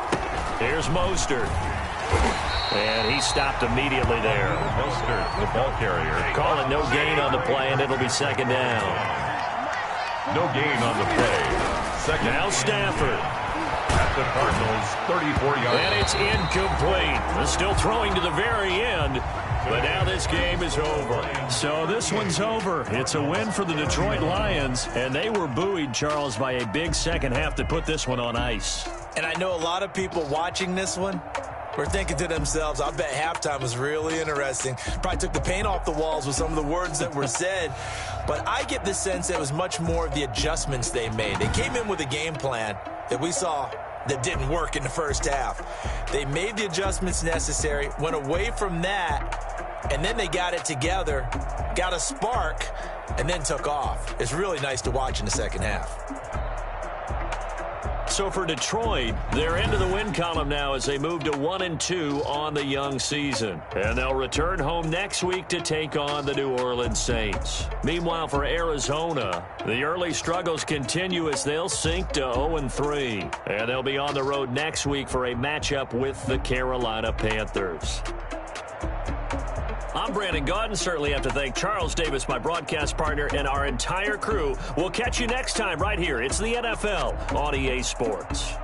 Here's Mostert. And he stopped immediately there. Mostert, the ball carrier. Call it no gain on the play, and it'll be 2nd down. No gain on the play. Now Stafford. At the Cardinals' 34-yard line. And it's incomplete. They're still throwing to the very end. But now this game is over. So this one's over. It's a win for the Detroit Lions. And they were buoyed, Charles, by a big second half to put this one on ice. And I know a lot of people watching this one were thinking to themselves, I bet halftime was really interesting. Probably took the paint off the walls with some of the words that were said. But I get the sense that it was much more of the adjustments they made. They came in with a game plan that we saw that didn't work in the first half. They made the adjustments necessary, went away from that, and then they got it together, got a spark, and then took off. It's really nice to watch in the second half. So for Detroit, they're into the win column now as they move to 1-2 on the young season. And they'll return home next week to take on the New Orleans Saints. Meanwhile, for Arizona, the early struggles continue as they'll sink to 0-3. And they'll be on the road next week for a matchup with the Carolina Panthers. I'm Brandon Gaudin. Certainly have to thank Charles Davis, my broadcast partner, and our entire crew. We'll catch you next time right here. It's the NFL on EA Sports.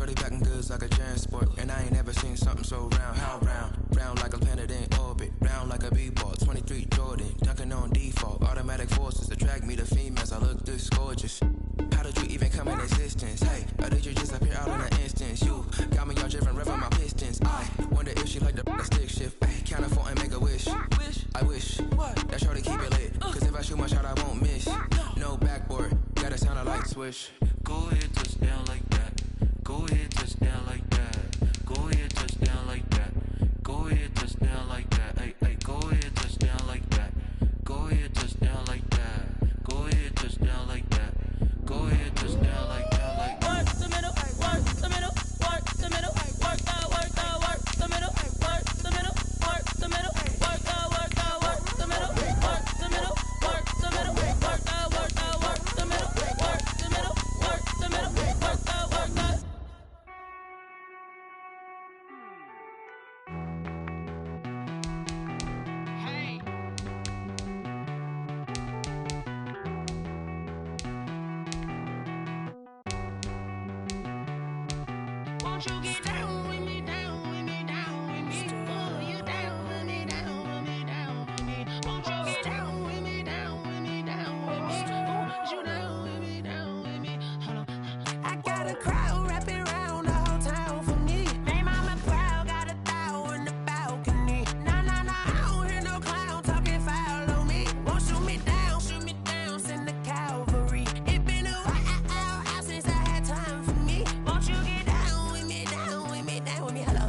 Shorty packing goods like a transport, and I ain't never seen something so round. How round? Round like a planet in orbit, round like a b-ball. 23 Jordan, dunking on default. Automatic forces attract me to females. I look this gorgeous. How did you even come in existence? Hey, or did you just appear out in an instance? You got me all driven, revving my pistons. I wonder if she like the stick shift. Hey, count four and make a wish. I wish that shorty keep it lit. Cause if I shoot my shot, I won't miss. No backboard, gotta sound a light switch. Go ahead, touch down like that. Go ahead, touch down like that. Go ahead, touch down like that. Go ahead, touch down like that. Hey, hey, go ahead, touch down like that. Go ahead, touch down like that. Go ahead, touch down like that. Go ahead, touch down like that. Like work the middle, work the middle, work the middle, work the middle, work the middle, work the middle, work the middle, work the middle, work the middle, work the middle, work the middle, work the middle, work the middle, work the. Hey. Won't you get down with me, down with me, down with me? Oh, you down with me, down with me, down with me. Won't you get down with me, down with me, down with me? Oh, you down with me, down with me? Hold on. I got a crowd wrapping around the whole town for me. Hey, mama proud, got a thou in the balcony. Nah, nah, nah, I don't hear no clown talking foul on me. Won't shoot me down, send the cavalry. It been a while since I had time for me. Won't you get down with me, down with me, down with me? Hello.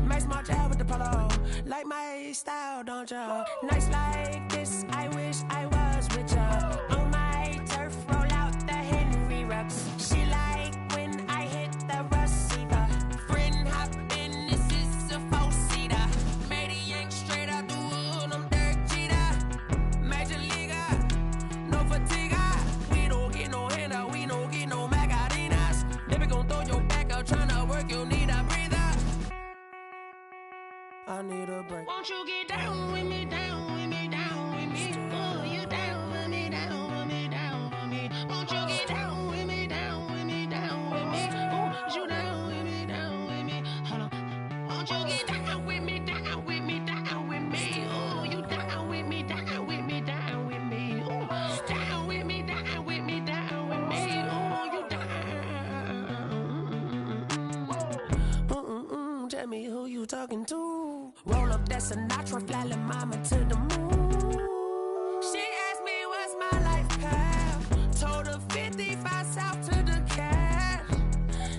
Nice smart job with the polo. Like my style, don't ya? Nice like this, I wish I was with ya. On my turf, roll out the Henry Rux. She like when I hit the receiver. Friend hop in, this is a four-seater. Made a yank straight out the wood, I'm Derek Jeter. Major leaguer, no fatigue. We don't get no handout, we don't get no Macarinas. Never gon' throw your back out, tryna work, you need a breather. I need a break. Won't you get down with me, down with me, down with me? Oh, you down with me, down with me, down with me? Won't you get down with me, down with me, down with me? Oh, you down with me, down with me? Hold on. Won't you get down with me, down with me, down with me? Oh, you down with me, down with me, down with me? Oh, down with me, down with me, down with me? Oh, you down. Tell me who you talking to. Roll up that Sinatra, fly la mama to the moon. She asked me what's my life path. Told her 55 south to the cat.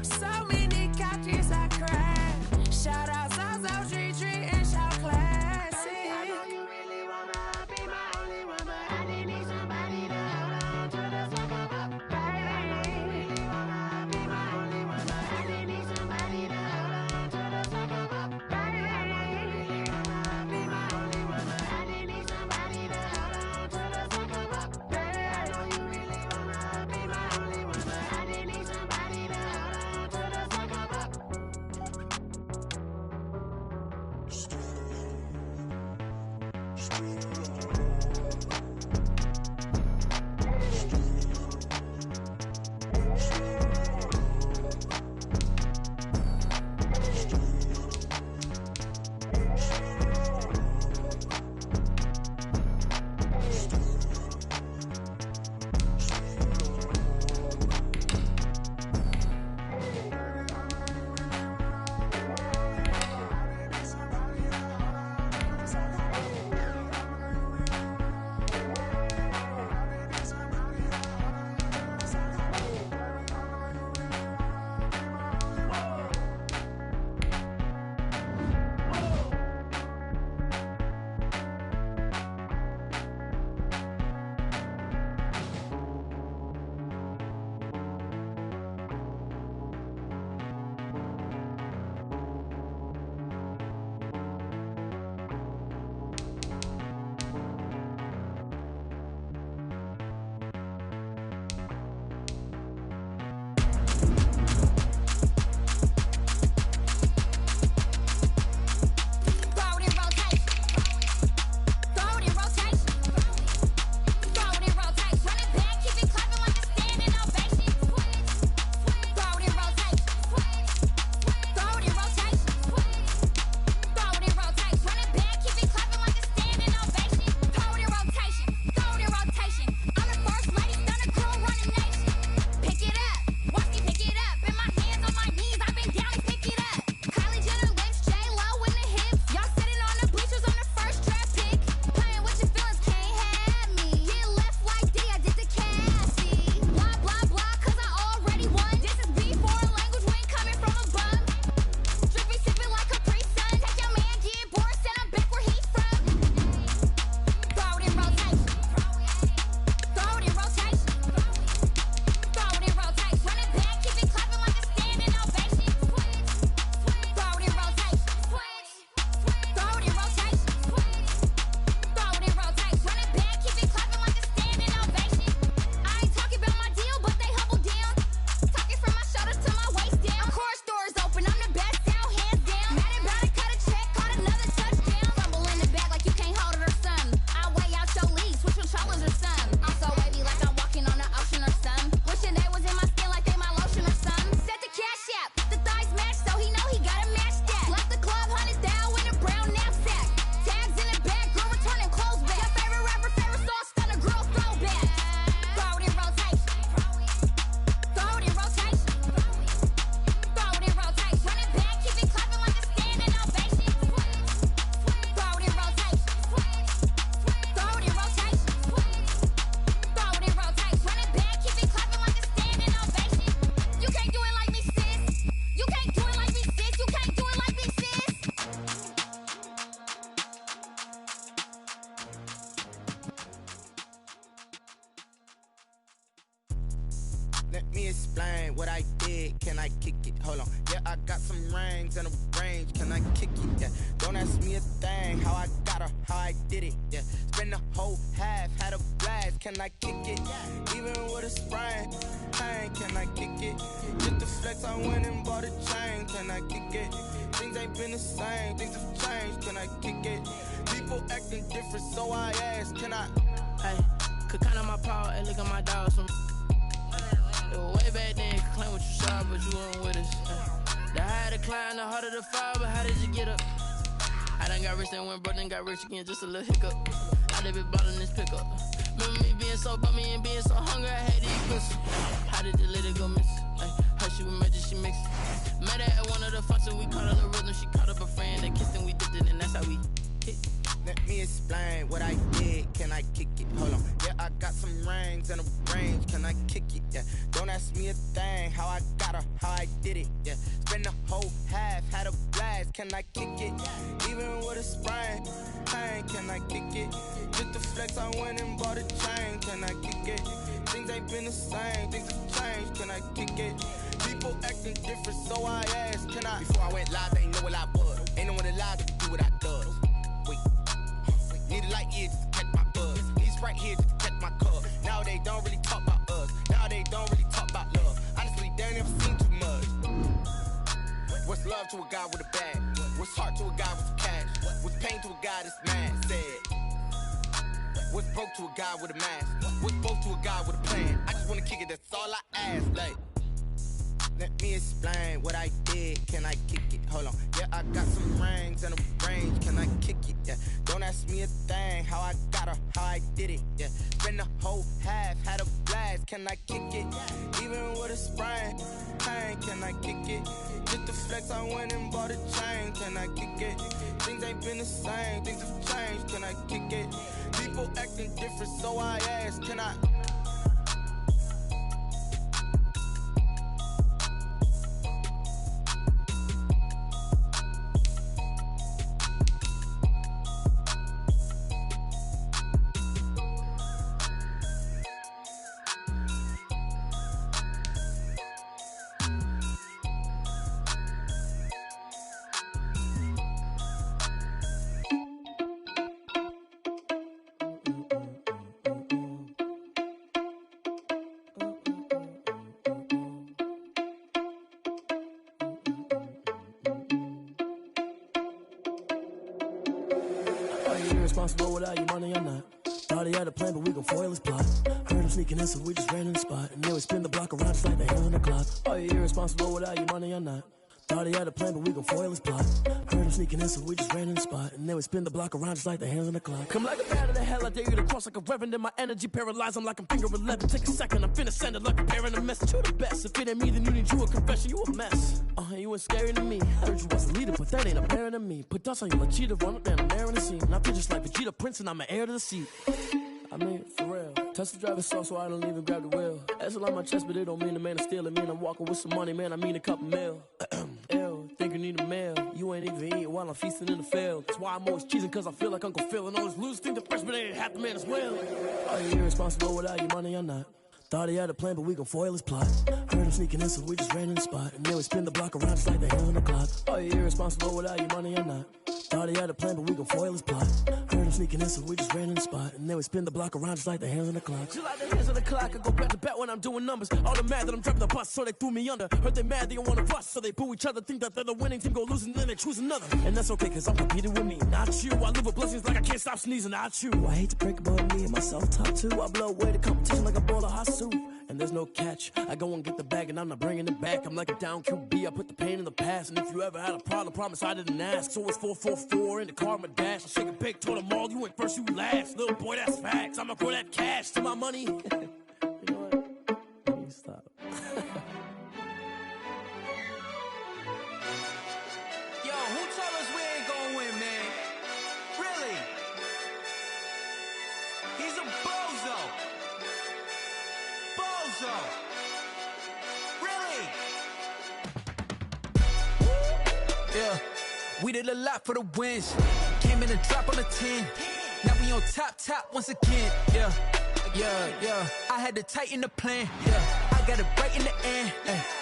So many couches I crashed. Shout out South Tree and shout classy. I know you really wanna be my only one, but I didn't need somebody to hold on to the suck of up, baby. I know you really wanna be my only one, but I didn't need somebody to hold on to the suck of up, baby. I know you really wanna be my only one, but I didn't need somebody to can I kick it? Hold on. Yeah, I got some rings and a range, can I kick it? Yeah, don't ask me a thing, how I got her, how I did it. Yeah, spend the whole half, had a blast, can I kick it? Even with a sprain, pain, can I kick it? Just the flex, I went and bought a chain, can I kick it? Things ain't been the same, things have changed, can I kick it? People acting different, so I ask, can I? Hey, could count on my power, and look at my dogs from. It was way back then, could claim what you saw, but you weren't with us. The higher the climb, the harder the fall, but how did you get up? I done got rich, then went broke, then got rich again, just a little hiccup. I done been bought in this pickup. Remember me being so bummy and being so hungry, I had to eat pussy. How did the lady go miss? Like, her she was magic, she mixed. Met her at one of the functions, we caught her the rhythm, she caught up a friend, they kissed and we dipped it, and that's how we hit. Let me explain what I did, can I kick it? Hold on, yeah, I got some rings and a range, can I kick it? Yeah, don't ask me a thing, how I got her, how I did it. Yeah, spend the whole half, had a blast, can I kick it? Even with a sprain, pain, can I kick it? Just the flex, I went and bought a chain, can I kick it? Things ain't been the same, things have changed, can I kick it? People acting different, so I asked, can I? Before I went live, they ain't know what I was. Ain't no one alive to do what I does. Need a light year just to catch my buzz. Need Sprite here just to catch my cup. Now they don't really talk about us. Now they don't really talk about love. Honestly, they ain't never seen too much. What's love to a guy with a bag? What's heart to a guy with some cash? What's pain to a guy that's mad? Said. What's broke to a guy with a mask? What's both to a guy with a plan? I just wanna kick it, that's all I ask. Like, let me explain what I did, can I kick it? Hold on, yeah, I got some rings and a range, can I kick it? Yeah, don't ask me a thing, how I got her, how I did it. Yeah, spend the whole half, had a blast, can I kick it? Even with a sprain, pain, can I kick it? Just the flex, I went and bought a chain, can I kick it? Things ain't been the same, things have changed, can I kick it? People acting different, so I ask, can I? Irresponsible without your money or not. Thought he had a plan, but we gon' foil his plot. Heard him sneaking in, so we just ran in the spot. And then we spin the block around just like the hands on the clock. Are you irresponsible without your money or not? Thought he had a plan, but we gon' foil his plot. Heard him sneaking in, so we just ran in the spot. And then we spin the block around just like the hands on the clock. Come like a bat of the hell, I dare you to cross like a reverend. In my energy paralyzed, I'm like I'm finger 11. Take a second, I'm finna send it like a parent a message to the best. If it ain't me, then you need you a confession, you a mess. You ain't scary to me. Heard you was a leader, but that ain't apparent to me. Put dust on you like cheetah, run up down, I'm there in the scene. And I feel just like Vegeta Prince, and I'm an heir to the seat. I mean, for real. Touch the driver's soft, so I don't even grab the wheel. That's a lot on my chest, but it don't mean the man is stealing. Mean I'm walking with some money, man, I mean a couple mil. Ew, think you need a meal. You ain't even eating while I'm feasting in the field. That's why I'm always cheesing, cause I feel like Uncle Phil. And all this loose think the freshman ain't half the man as well. Are you irresponsible without your money or not? Thought he had a plan, but we gon' foil his plot. Heard him sneaking in, so we just ran in the spot. And then we spin the block around just like the hands on the clock. Are you irresponsible without your money or not? Thought he had a plan, but we gon' foil his plot. Heard him sneaking in, so we just ran in the spot. And then we spin the block around just like the hands on the clock. Just like the hands on the clock, I go back to back when I'm doing numbers. All the mad that I'm driving the bus, so they threw me under. Heard they mad, they don't wanna bust, so they boo each other. Think that they're the winning team, go losing, then they choose another. And that's okay, cause I'm competing with me, not you. I live with blessings like I can't stop sneezing, not you. I hate to break about me and my self-talk too. I blow away the competition like a bowl of hot soup. And there's no catch. I go and get the bag and I'm not bringing it back. I'm like a down QB, I put the pain in the past. And if you ever had a problem, promise I didn't ask. So it's 444 in the car, my dash. I shake a big, told them all, you went first, you last. Little boy, that's facts. I'ma grow that cash to my money. You know what? Let me stop. Yo, who told us we ain't gonna win, man? Really? He's a bozo. Bozo. Really? Yeah, we did a lot for the wins. Came in a drop on the 10. Now we on top once again. Yeah. I had to tighten the plan. Yeah, I got it right in the end.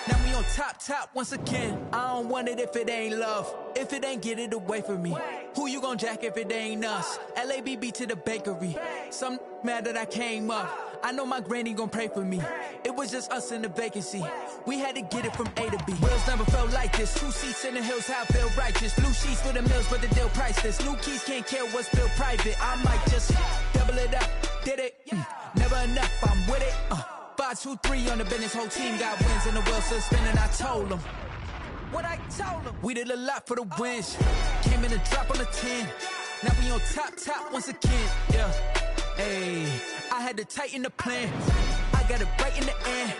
Now we on top once again. I don't want it if it ain't love. If it ain't, get it away from me. Who you gon' jack if it ain't us? LABB to the bakery. Some mad that I came up. I know my granny gon' pray for me. It was just us in the vacancy. We had to get it from A to B. Wheels never felt like this. 2 seats in the hills, how I feel righteous. Blue sheets for the mills, but the deal priceless. New keys can't care what's built private. I might just double it up. Did it? Never enough, I'm with it. 5, 2, 3 on the business. Whole team got wins and the wheels still spinning. I told them what I told them. We did a lot for the wins. Came in a drop on the 10. Now we on top once again. Yeah. Hey, I had to tighten the plan. I got it right in the end.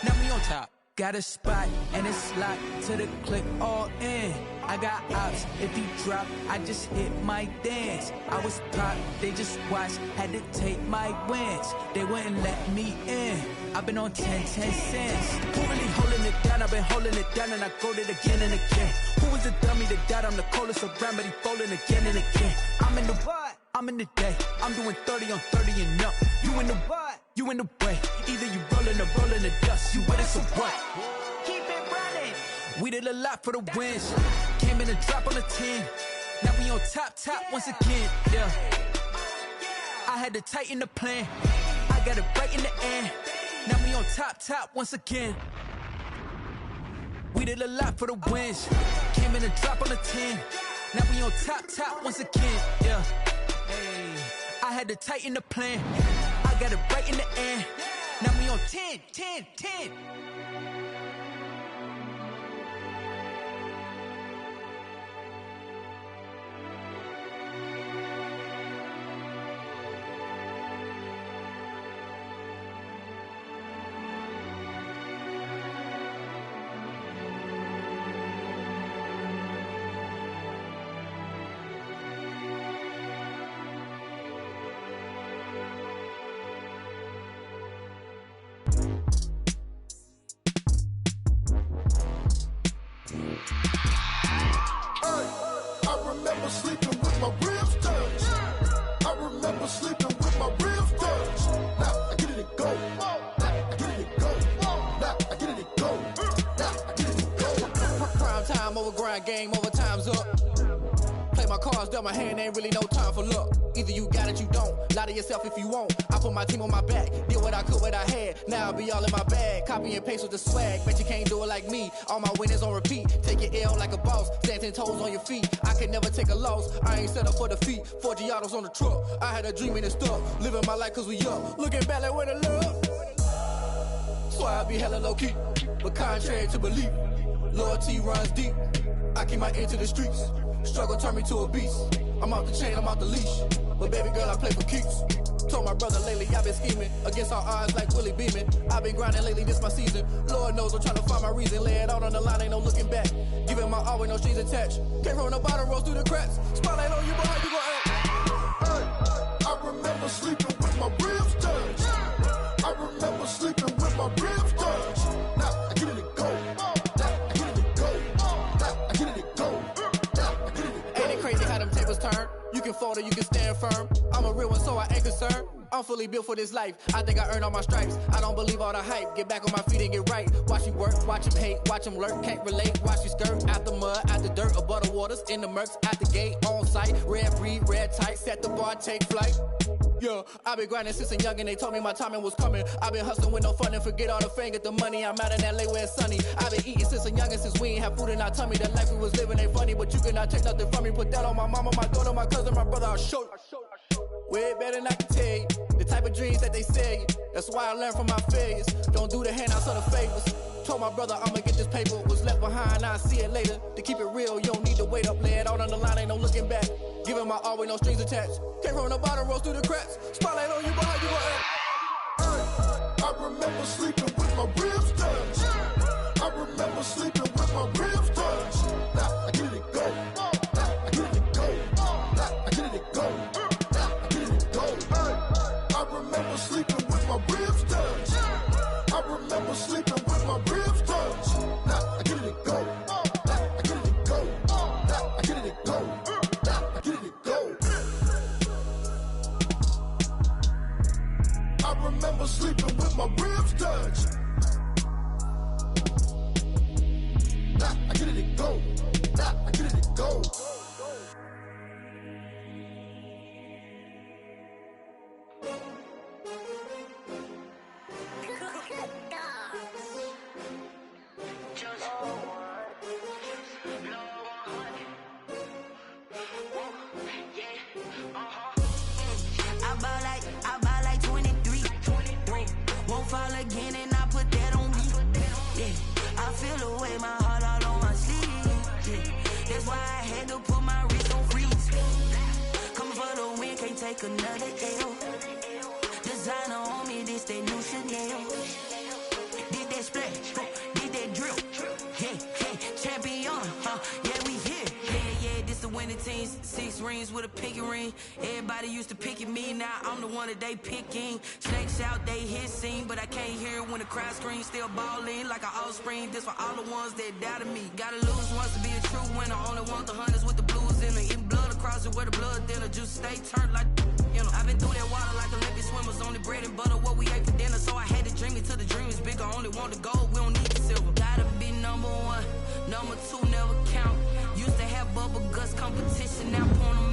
Now we on top. Got a spot and it's locked to the clip all in. I got ops, if he drop, I just hit my dance. I was pop, they just watched, had to take my wins. They wouldn't let me in. I've been on 10 cents. Who really holding it down? I've been holding it down and I go it again and again. Who was the dummy that died? I'm the coldest around, but he folding again and again. I'm in the what? I'm in the day. I'm doing 30 on 30 and up. You in the what? You in the way. Either you rolling or rolling the dust. You with us or what? Keep it running. We did a lot for the wins. Came in a drop on the 10. Now we on top once again. Yeah. I had to tighten the plan. I got it right in the end. Now we on top once again. We did a lot for the wins. Came in a drop on the 10. Now we on top once again. Yeah. Hey, I had to tighten the plan. I got it right in the end. Now we on 10. Game over, time's up. Play my cards, dealt my hand, ain't really no time for luck. Either you got it, you don't. Lie to yourself if you won't. I put my team on my back, did what I could, what I had. Now I'll be all in my bag. Copy and paste with the swag. Bet you can't do it like me. All my winners on repeat. Take your L like a boss. Stand 10 toes on your feet. I can never take a loss. I ain't set up for defeat. 4 Giottos on the truck. I had a dream and it's stuck. Living my life cause we up. Looking back like where the love. So I be hella low key. But contrary to belief, loyalty runs deep. I keep my ear to the streets. Struggle turned me to a beast. I'm off the chain, I'm off the leash. But baby girl, I play for keeps. Told my brother lately, I've been scheming. Against all odds like Willie Beeman. I've been grinding lately, this my season. Lord knows I'm trying to find my reason. Lay it out on the line, ain't no looking back. Giving my all with no strings attached. Came from the bottom, rose through the cracks. Spotlight on you, boy, how you gon' act? I remember sleeping with my ribs touched. I remember sleeping with my ribs touched. Now I get it to go. You can fold or you can stand firm. I'm a real one, so I ain't concerned. I'm fully built for this life. I think I earned all my stripes. I don't believe all the hype. Get back on my feet and get right. Watch you work, watch him hate, watch him lurk. Can't relate, watch you skirt. Out the mud, out the dirt, above the waters. In the murks, at the gate, on site. Red breed, red tight. Set the bar, take flight. Yeah, I've been grinding since a young and they told me my timing was coming. I've been hustling with no fun and forget all the fame, get the money. I'm out in LA where it's sunny. I've been eating since a young and since we ain't have food in our tummy. The life we was living ain't funny, but you cannot take nothing from me. Put that on my mama, my daughter, my cousin, my brother, I'll show you. Way better than I can tell you. The type of dreams that they sell you. That's why I learned from my failures. Don't do the handouts or the favors. Told my brother I'ma get this paper. Was left behind, I'll see it later. To keep it real, you don't need to wait up. Lay it out on the line, ain't no looking back. Giving my all with no strings attached. Came from the bottom, rose through the cracks. Spotlight on you, boy, how you gon' act? I remember sleeping with my ribs touched. I remember sleeping with my ribs touched. Now I get it to go. Now I get it to go. Now I get it to go. Now I get it to go. I remember sleeping with my ribs touched. I remember sleeping with my ribs touched. Now I get it to go. Now I get it to go. Now I get it to go. Now I get it to go. I remember sleeping with my ribs touched. go. Nah, I get it go. I buy like 23. Won't fall again and I put that on me. Yeah, I feel the way, my heart all on my sleeve. Yeah, that's why I had to put my wrist on freeze. Coming for the win, can't take another L. Designer on me, this that new Chanel. Did that splash, did that drill. Yeah, champion, yeah, we here. Yeah, this the winning teams. 6 rings with a pinky ring. Everybody used to pick at me, now I'm the one that they picking. Snakes out, they hit scene, but I can't hear it when the crowd screams. Still balling like an offspring. This for all the ones that doubted me. Gotta lose once to be a true winner. Only want the hunters with the blues in it. Eating blood across it where the blood thinner. Juice stay turned like, you know. I've been through that water like Olympic swimmers. Only bread and butter, what we ate for dinner. So I had to dream it till the dream is bigger. Only want the gold, we don't need the silver. Gotta be number 1, number 2 never count. Used to have bubble guts competition, now point 'em